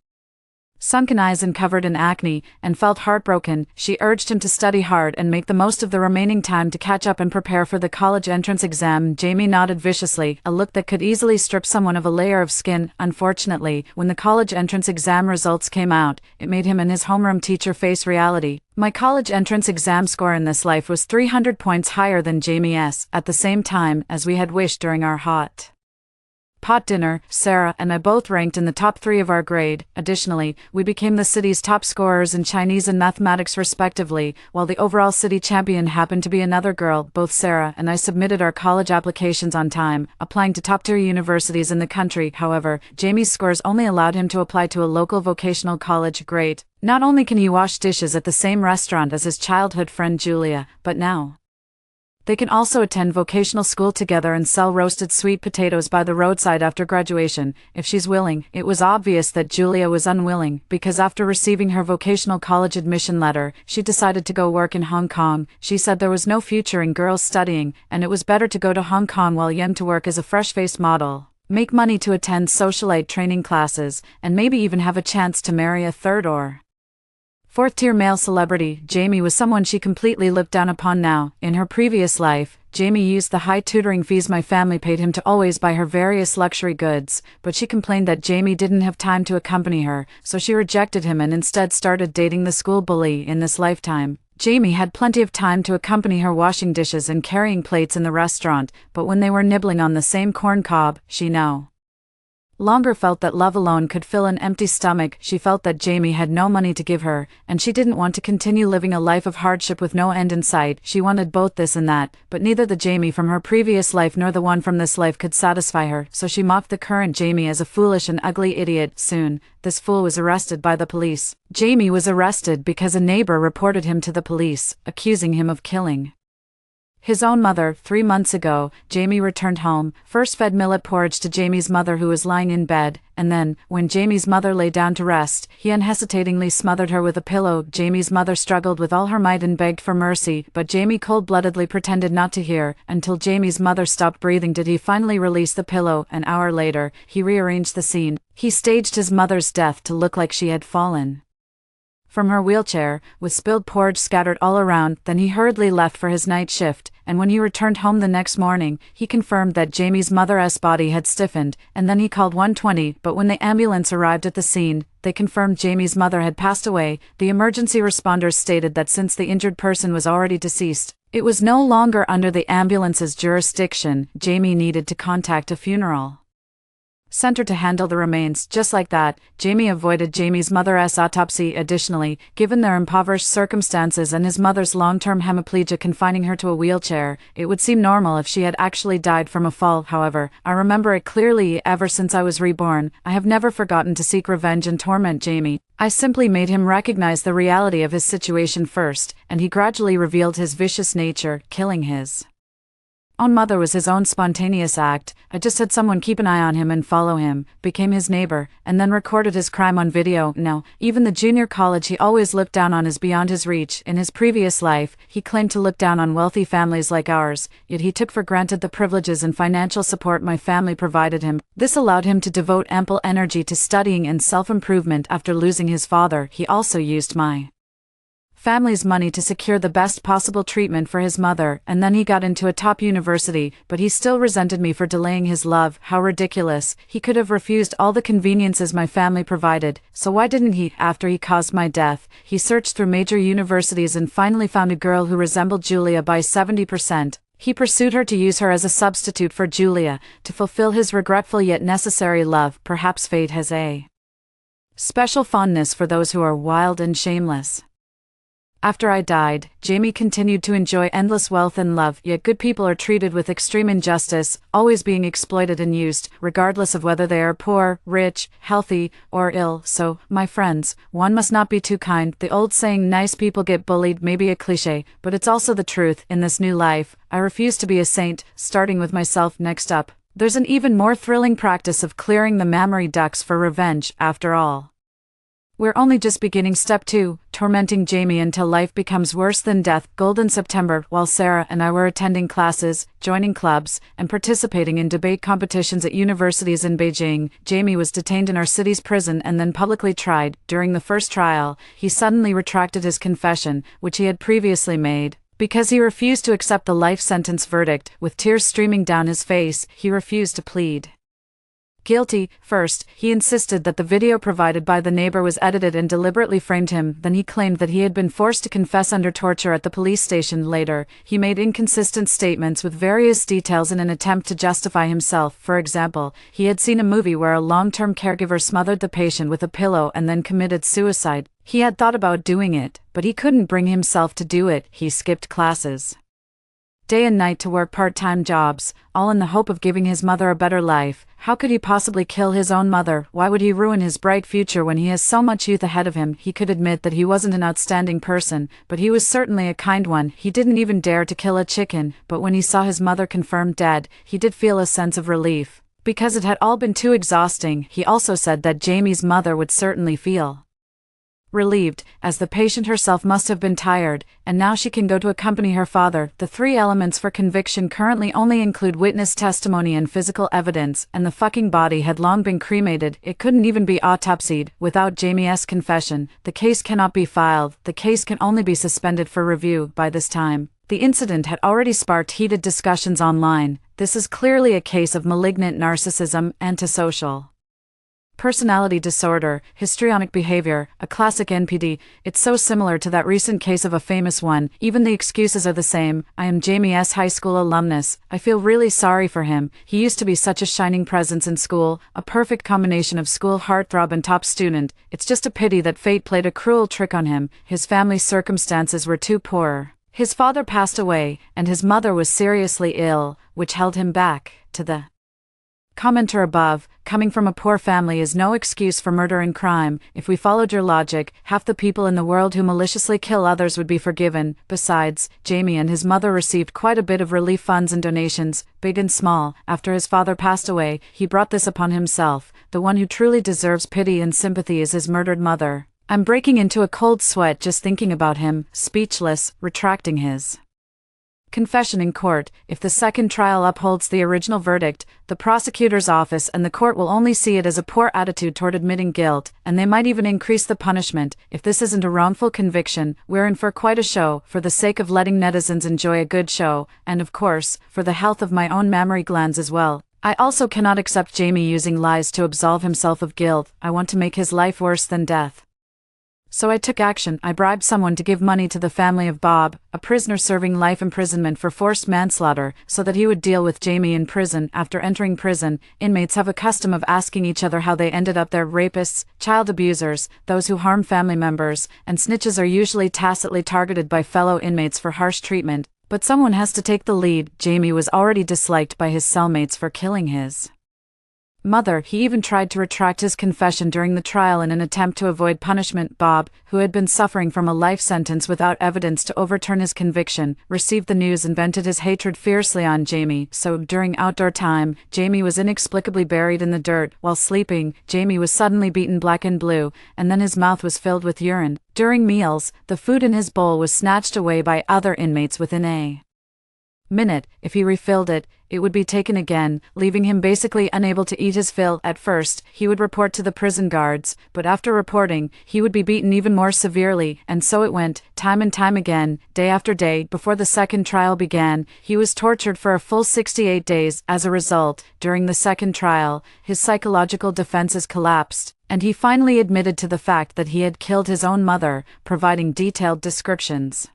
sunken eyes and covered in acne, and felt heartbroken. She urged him to study hard and make the most of the remaining time to catch up and prepare for the college entrance exam. Jamie nodded viciously, a look that could easily strip someone of a layer of skin. Unfortunately, when the college entrance exam results came out, it made him and his homeroom teacher face reality. My college entrance exam score in this life was 300 points higher than Jamie's. At the same time, as we had wished during our hot pot dinner, Sarah and I both ranked in the top 3 of our grade. Additionally, we became the city's top scorers in Chinese and mathematics respectively, while the overall city champion happened to be another girl. Both Sarah and I submitted our college applications on time, applying to top-tier universities in the country. However, Jamie's scores only allowed him to apply to a local vocational college. Great. Not only can he wash dishes at the same restaurant as his childhood friend Julia, but now they can also attend vocational school together and sell roasted sweet potatoes by the roadside after graduation, if she's willing. It was obvious that Julia was unwilling, because after receiving her vocational college admission letter, she decided to go work in Hong Kong. She said there was no future in girls studying, and it was better to go to Hong Kong while young to work as a fresh-faced model, make money to attend socialite training classes, and maybe even have a chance to marry a third or fourth-tier male celebrity. Jamie was someone she completely looked down upon now. In her previous life, Jamie used the high tutoring fees my family paid him to always buy her various luxury goods, but she complained that Jamie didn't have time to accompany her, so she rejected him and instead started dating the school bully. In this lifetime, Jamie had plenty of time to accompany her washing dishes and carrying plates in the restaurant, but when they were nibbling on the same corn cob, she no longer felt that love alone could fill an empty stomach. She felt that Jamie had no money to give her, and she didn't want to continue living a life of hardship with no end in sight. She wanted both this and that, but neither the Jamie from her previous life nor the one from this life could satisfy her, so she mocked the current Jamie as a foolish and ugly idiot. Soon, this fool was arrested by the police. Jamie was arrested because a neighbor reported him to the police, accusing him of killing His own mother. 3 months ago, Jamie returned home, first fed millet porridge to Jamie's mother who was lying in bed, and then, when Jamie's mother lay down to rest, he unhesitatingly smothered her with a pillow. Jamie's mother struggled with all her might and begged for mercy, but Jamie cold-bloodedly pretended not to hear. Until Jamie's mother stopped breathing did he finally release the pillow. An hour later, he rearranged the scene. He staged his mother's death to look like she had fallen from her wheelchair, with spilled porridge scattered all around. Then he hurriedly left for his night shift, and when he returned home the next morning, he confirmed that Jamie's mother's body had stiffened, and then he called 120, but when the ambulance arrived at the scene, they confirmed Jamie's mother had passed away. The emergency responders stated that since the injured person was already deceased, it was no longer under the ambulance's jurisdiction. Jamie needed to contact a funeral center to handle the remains. Just like that, Jamie avoided Jamie's mother's autopsy. Additionally, given their impoverished circumstances and his mother's long-term hemiplegia confining her to a wheelchair, it would seem normal if she had actually died from a fall. However, I remember it clearly. Ever since I was reborn, I have never forgotten to seek revenge and torment Jamie. I simply made him recognize the reality of his situation first, and he gradually revealed his vicious nature. Killing his own mother was his own spontaneous act. I just had someone keep an eye on him and follow him, became his neighbor, and then recorded his crime on video. No, even the junior college he always looked down on is beyond his reach. In his previous life, he claimed to look down on wealthy families like ours, yet he took for granted the privileges and financial support my family provided him. This allowed him to devote ample energy to studying and self-improvement. After losing his father, he also used my family's money to secure the best possible treatment for his mother, and then he got into a top university, but he still resented me for delaying his love. How ridiculous. He could have refused all the conveniences my family provided, so why didn't he? After he caused my death, he searched through major universities and finally found a girl who resembled Julia by 70%. He pursued her to use her as a substitute for Julia, to fulfill his regretful yet necessary love. Perhaps fate has a special fondness for those who are wild and shameless. After I died, Jamie continued to enjoy endless wealth and love, yet good people are treated with extreme injustice, always being exploited and used, regardless of whether they are poor, rich, healthy, or ill. So, my friends, one must not be too kind. The old saying, nice people get bullied, may be a cliche, but it's also the truth. In this new life, I refuse to be a saint, starting with myself. Next up, there's an even more thrilling practice of clearing the mammary ducts for revenge. After all, we're only just beginning. Step 2, tormenting Jamie until life becomes worse than death. Golden September. While Sarah and I were attending classes, joining clubs, and participating in debate competitions at universities in Beijing, Jamie was detained in our city's prison and then publicly tried. During the first trial, he suddenly retracted his confession, which he had previously made, because he refused to accept the life sentence verdict. With tears streaming down his face, he refused to plead guilty. First, he insisted that the video provided by the neighbor was edited and deliberately framed him. Then he claimed that he had been forced to confess under torture at the police station. Later, he made inconsistent statements with various details in an attempt to justify himself. For example, he had seen a movie where a long-term caregiver smothered the patient with a pillow and then committed suicide. He had thought about doing it, but he couldn't bring himself to do it. He skipped classes day and night to work part-time jobs, all in the hope of giving his mother a better life. How could he possibly kill his own mother? Why would he ruin his bright future when he has so much youth ahead of him? He could admit that he wasn't an outstanding person, but he was certainly a kind one. He didn't even dare to kill a chicken, but when he saw his mother confirmed dead, he did feel a sense of relief, because it had all been too exhausting. He also said that Jamie's mother would certainly feel relieved, as the patient herself must have been tired, and now she can go to accompany her father. The 3 elements for conviction currently only include witness testimony and physical evidence, and the fucking body had long been cremated. It couldn't even be autopsied. Without Jamie's confession, the case cannot be filed. The case can only be suspended for review. By this time, the incident had already sparked heated discussions online. This is clearly a case of malignant narcissism, antisocial personality disorder, histrionic behavior, a classic NPD. It's so similar to that recent case of a famous one. Even the excuses are the same. I am Jamie's high school alumnus. I feel really sorry for him. He used to be such a shining presence in school, a perfect combination of school heartthrob and top student. It's just a pity that fate played a cruel trick on him. His family's circumstances were too poor. His father passed away, and his mother was seriously ill, which held him back. To the Commenter above, coming from a poor family is no excuse for murder and crime. If we followed your logic, half the people in the world who maliciously kill others would be forgiven. Besides, Jamie and his mother received quite a bit of relief funds and donations, big and small. After his father passed away, he brought this upon himself. The one who truly deserves pity and sympathy is his murdered mother. I'm breaking into a cold sweat just thinking about him, speechless, retracting his confession in court. If the second trial upholds the original verdict, the prosecutor's office and the court will only see it as a poor attitude toward admitting guilt, and they might even increase the punishment. If this isn't a wrongful conviction, we're in for quite a show, for the sake of letting netizens enjoy a good show, and of course, for the health of my own mammary glands as well. I also cannot accept Jamie using lies to absolve himself of guilt. I want to make his life worse than death. So I took action. I bribed someone to give money to the family of Bob, a prisoner serving life imprisonment for forced manslaughter, so that he would deal with Jamie in prison. After entering prison, inmates have a custom of asking each other how they ended up there. Rapists, child abusers, those who harm family members, and snitches are usually tacitly targeted by fellow inmates for harsh treatment. But someone has to take the lead. Jamie was already disliked by his cellmates for killing his mother. He even tried to retract his confession during the trial in an attempt to avoid punishment. Bob, who had been suffering from a life sentence without evidence to overturn his conviction, received the news and vented his hatred fiercely on Jamie. So, during outdoor time, Jamie was inexplicably buried in the dirt. While sleeping, Jamie was suddenly beaten black and blue, and then his mouth was filled with urine. During meals, the food in his bowl was snatched away by other inmates within a minute. If he refilled it, it would be taken again, leaving him basically unable to eat his fill. At first, he would report to the prison guards, but after reporting, he would be beaten even more severely, and so it went, time and time again, day after day. Before the second trial began, he was tortured for a full 68 days. As a result, during the second trial, his psychological defenses collapsed, and he finally admitted to the fact that he had killed his own mother, providing detailed descriptions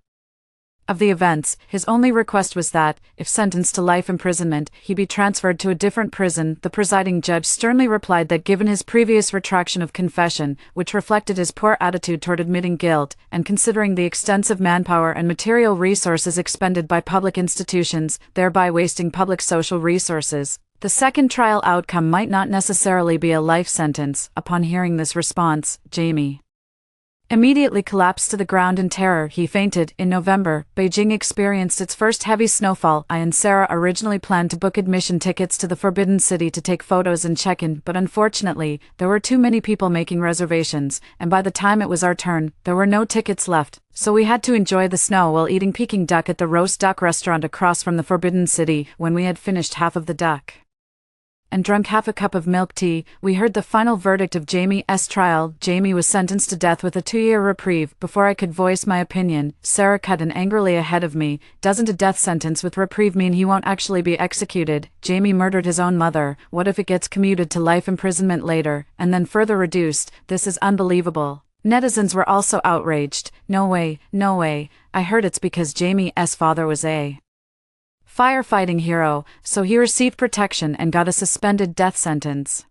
of the events. His only request was that, if sentenced to life imprisonment, he be transferred to a different prison. The presiding judge sternly replied that given his previous retraction of confession, which reflected his poor attitude toward admitting guilt, and considering the extensive manpower and material resources expended by public institutions, thereby wasting public social resources, the second trial outcome might not necessarily be a life sentence. Upon hearing this response, Jamie immediately collapsed to the ground in terror. He fainted. In November, Beijing experienced its first heavy snowfall. I and Sarah originally planned to book admission tickets to the Forbidden City to take photos and check in, but unfortunately, there were too many people making reservations, and by the time it was our turn, there were no tickets left. So we had to enjoy the snow while eating Peking duck at the roast duck restaurant across from the Forbidden City. When we had finished half of the duck and drunk half a cup of milk tea, we heard the final verdict of Jamie's trial. Jamie was sentenced to death with a 2-year reprieve. Before I could voice my opinion, Sarah cut in angrily ahead of me. Doesn't a death sentence with reprieve mean he won't actually be executed? Jamie murdered his own mother. What if it gets commuted to life imprisonment later, and then further reduced? This is unbelievable. Netizens were also outraged. No way, no way. I heard it's because Jamie's father was a firefighting hero, so he received protection and got a suspended death sentence.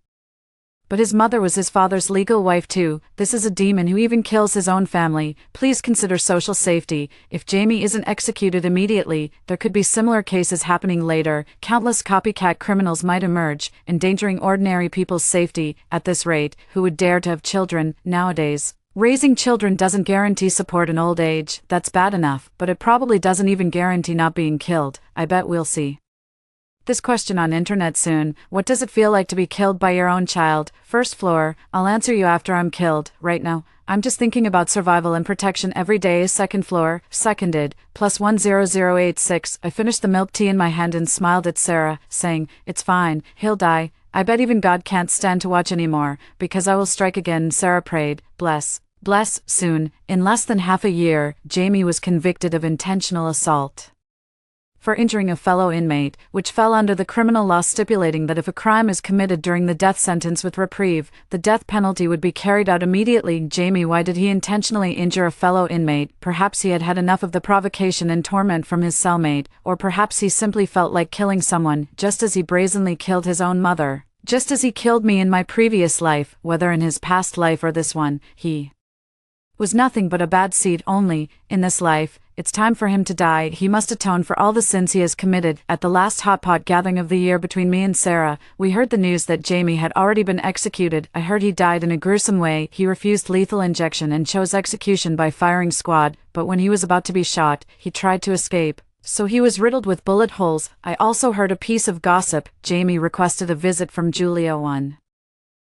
But his mother was his father's legal wife too. This is a demon who even kills his own family. Please consider social safety. If Jamie isn't executed immediately, there could be similar cases happening later. Countless copycat criminals might emerge, endangering ordinary people's safety. At this rate, who would dare to have children nowadays? Raising children doesn't guarantee support in old age. That's bad enough, but it probably doesn't even guarantee not being killed. I bet we'll see this question on internet soon. What does it feel like to be killed by your own child? First floor, I'll answer you after I'm killed. Right now, I'm just thinking about survival and protection every day. Second floor, seconded, +10086. I finished the milk tea in my hand and smiled at Sarah, saying, "It's fine, he'll die. I bet even God can't stand to watch anymore, because I will strike again." Sarah prayed, bless. Soon, in less than half a year, Jamie was convicted of intentional assault for injuring a fellow inmate, which fell under the criminal law stipulating that if a crime is committed during the death sentence with reprieve, the death penalty would be carried out immediately. Jamie, why did he intentionally injure a fellow inmate? Perhaps he had had enough of the provocation and torment from his cellmate, or perhaps he simply felt like killing someone, just as he brazenly killed his own mother. Just as he killed me in my previous life, whether in his past life or this one, he was nothing but a bad seed. Only, in this life, It's time for him to die. He must atone for all the sins he has committed. At the last hot pot gathering of the year between me and Sarah, we heard the news that Jamie had already been executed. I heard he died in a gruesome way. He refused lethal injection and chose execution by firing squad, but when he was about to be shot, he tried to escape. So he was riddled with bullet holes. I also heard a piece of gossip. Jamie requested a visit from Julia 1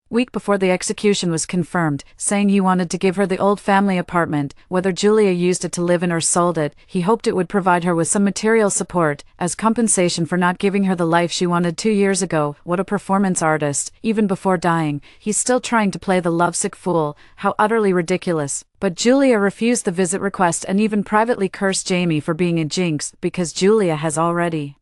week before the execution was confirmed, saying he wanted to give her the old family apartment. Whether Julia used it to live in or sold it, he hoped it would provide her with some material support, as compensation for not giving her the life she wanted 2 years ago. What a performance artist. Even before dying, he's still trying to play the lovesick fool. How utterly ridiculous. But Julia refused the visit request and even privately cursed Jamie for being a jinx, because Julia has already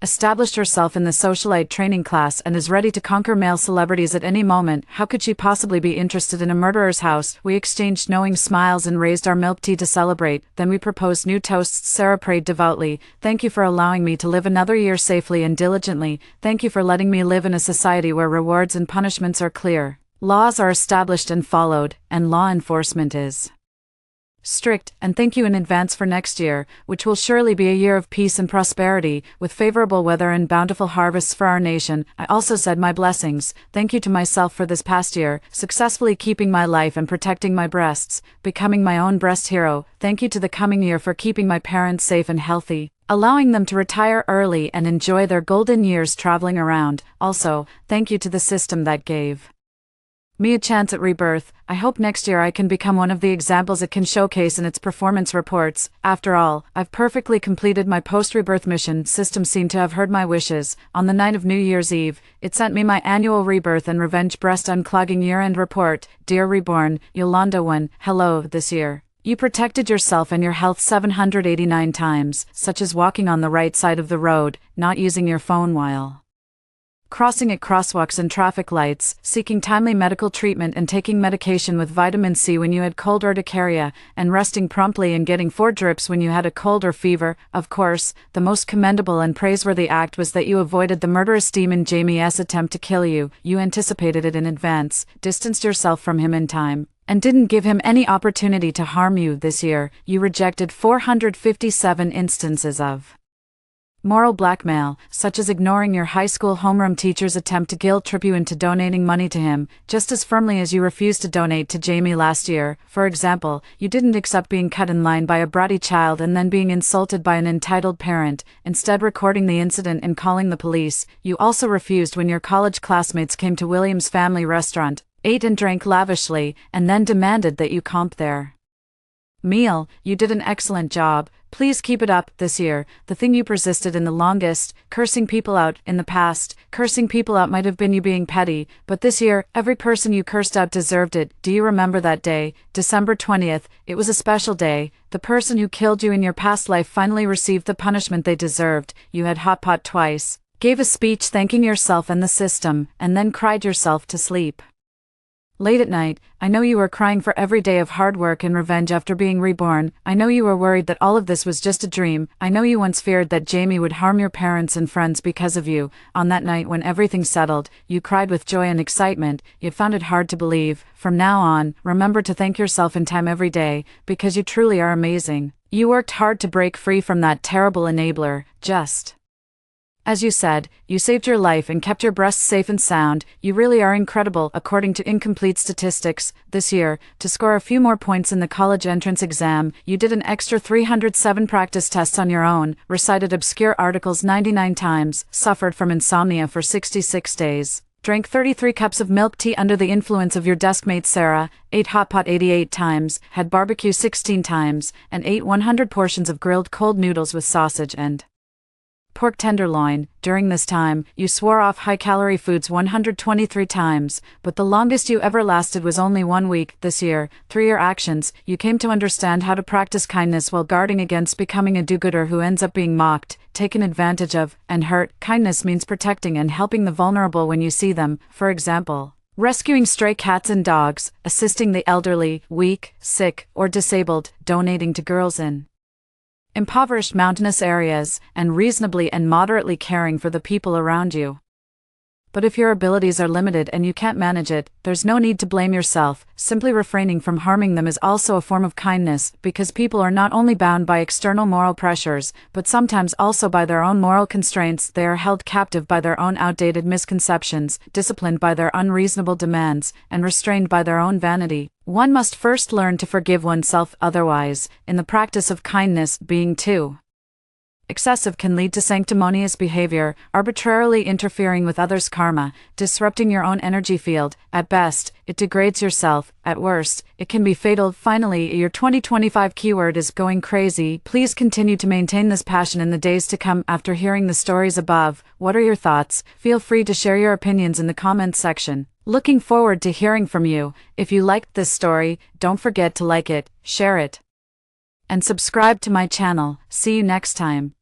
established herself in the socialite training class and is ready to conquer male celebrities at any moment. How could she possibly be interested in a murderer's house? We exchanged knowing smiles and raised our milk tea to celebrate. Then we proposed new toasts. Sarah prayed devoutly. Thank you for allowing me to live another year safely and diligently. Thank you for letting me live in a society where rewards and punishments are clear. Laws are established and followed, and law enforcement is strict, and thank you in advance for next year, which will surely be a year of peace and prosperity, with favorable weather and bountiful harvests for our nation. I also said my blessings. Thank you to myself for this past year, successfully keeping my life and protecting my breasts, becoming my own breast hero. Thank you to the coming year for keeping my parents safe and healthy, allowing them to retire early and enjoy their golden years traveling around. Also, thank you to the system that gave me a chance at rebirth. I hope next year I can become one of the examples it can showcase in its performance reports. After all, I've perfectly completed my post-rebirth mission. System seemed to have heard my wishes. On the night of New Year's Eve, it sent me my annual rebirth and revenge breast unclogging year-end report. Dear Reborn, Yolanda 1, hello. This year you protected yourself and your health 789 times, such as walking on the right side of the road, not using your phone while crossing at crosswalks and traffic lights, seeking timely medical treatment and taking medication with vitamin C when you had cold urticaria, and resting promptly and getting 4 drips when you had a cold or fever. Of course, the most commendable and praiseworthy act was that you avoided the murderous demon Jamie's attempt to kill you. You anticipated it in advance, distanced yourself from him in time, and didn't give him any opportunity to harm you. This year, you rejected 457 instances of moral blackmail, such as ignoring your high school homeroom teacher's attempt to guilt trip you into donating money to him, just as firmly as you refused to donate to Jamie last year. For example, you didn't accept being cut in line by a bratty child and then being insulted by an entitled parent, instead recording the incident and calling the police. You also refused when your college classmates came to William's family restaurant, ate and drank lavishly, and then demanded that you comp their meal. You did an excellent job. Please keep it up. This year, the thing you persisted in the longest, cursing people out. In the past, cursing people out might have been you being petty, but this year, every person you cursed out deserved it. Do you remember that day, December 20th? It was a special day. The person who killed you in your past life finally received the punishment they deserved. You had hot pot twice, gave a speech thanking yourself and the system, and then cried yourself to sleep. Late at night, I know you were crying for every day of hard work and revenge after being reborn. I know you were worried that all of this was just a dream. I know you once feared that Jamie would harm your parents and friends because of you. On that night when everything settled, you cried with joy and excitement. You found it hard to believe. From now on, remember to thank yourself in time every day, because you truly are amazing. You worked hard to break free from that terrible enabler, just as you said. You saved your life and kept your breasts safe and sound. You really are incredible. According to incomplete statistics, this year, to score a few more points in the college entrance exam, you did an extra 307 practice tests on your own, recited obscure articles 99 times, suffered from insomnia for 66 days, drank 33 cups of milk tea under the influence of your deskmate Sarah, ate hot pot 88 times, had barbecue 16 times, and ate 100 portions of grilled cold noodles with sausage and pork tenderloin. During this time, you swore off high-calorie foods 123 times, but the longest you ever lasted was only 1 week. This year, through your actions, you came to understand how to practice kindness while guarding against becoming a do-gooder who ends up being mocked, taken advantage of, and hurt. Kindness means protecting and helping the vulnerable when you see them. For example, rescuing stray cats and dogs, assisting the elderly, weak, sick, or disabled, donating to girls in impoverished mountainous areas, and reasonably and moderately caring for the people around you. But if your abilities are limited and you can't manage it, there's no need to blame yourself. Simply refraining from harming them is also a form of kindness, because people are not only bound by external moral pressures, but sometimes also by their own moral constraints. They are held captive by their own outdated misconceptions, disciplined by their unreasonable demands, and restrained by their own vanity. One must first learn to forgive oneself, otherwise, in the practice of kindness, being too excessive can lead to sanctimonious behavior, arbitrarily interfering with others' karma, disrupting your own energy field. At best, it degrades yourself. At worst, it can be fatal. Finally, your 2025 keyword is going crazy. Please continue to maintain this passion in the days to come. After hearing the stories above, what are your thoughts? Feel free to share your opinions in the comments section. Looking forward to hearing from you. If you liked this story, don't forget to like it, share it, and subscribe to my channel. See you next time.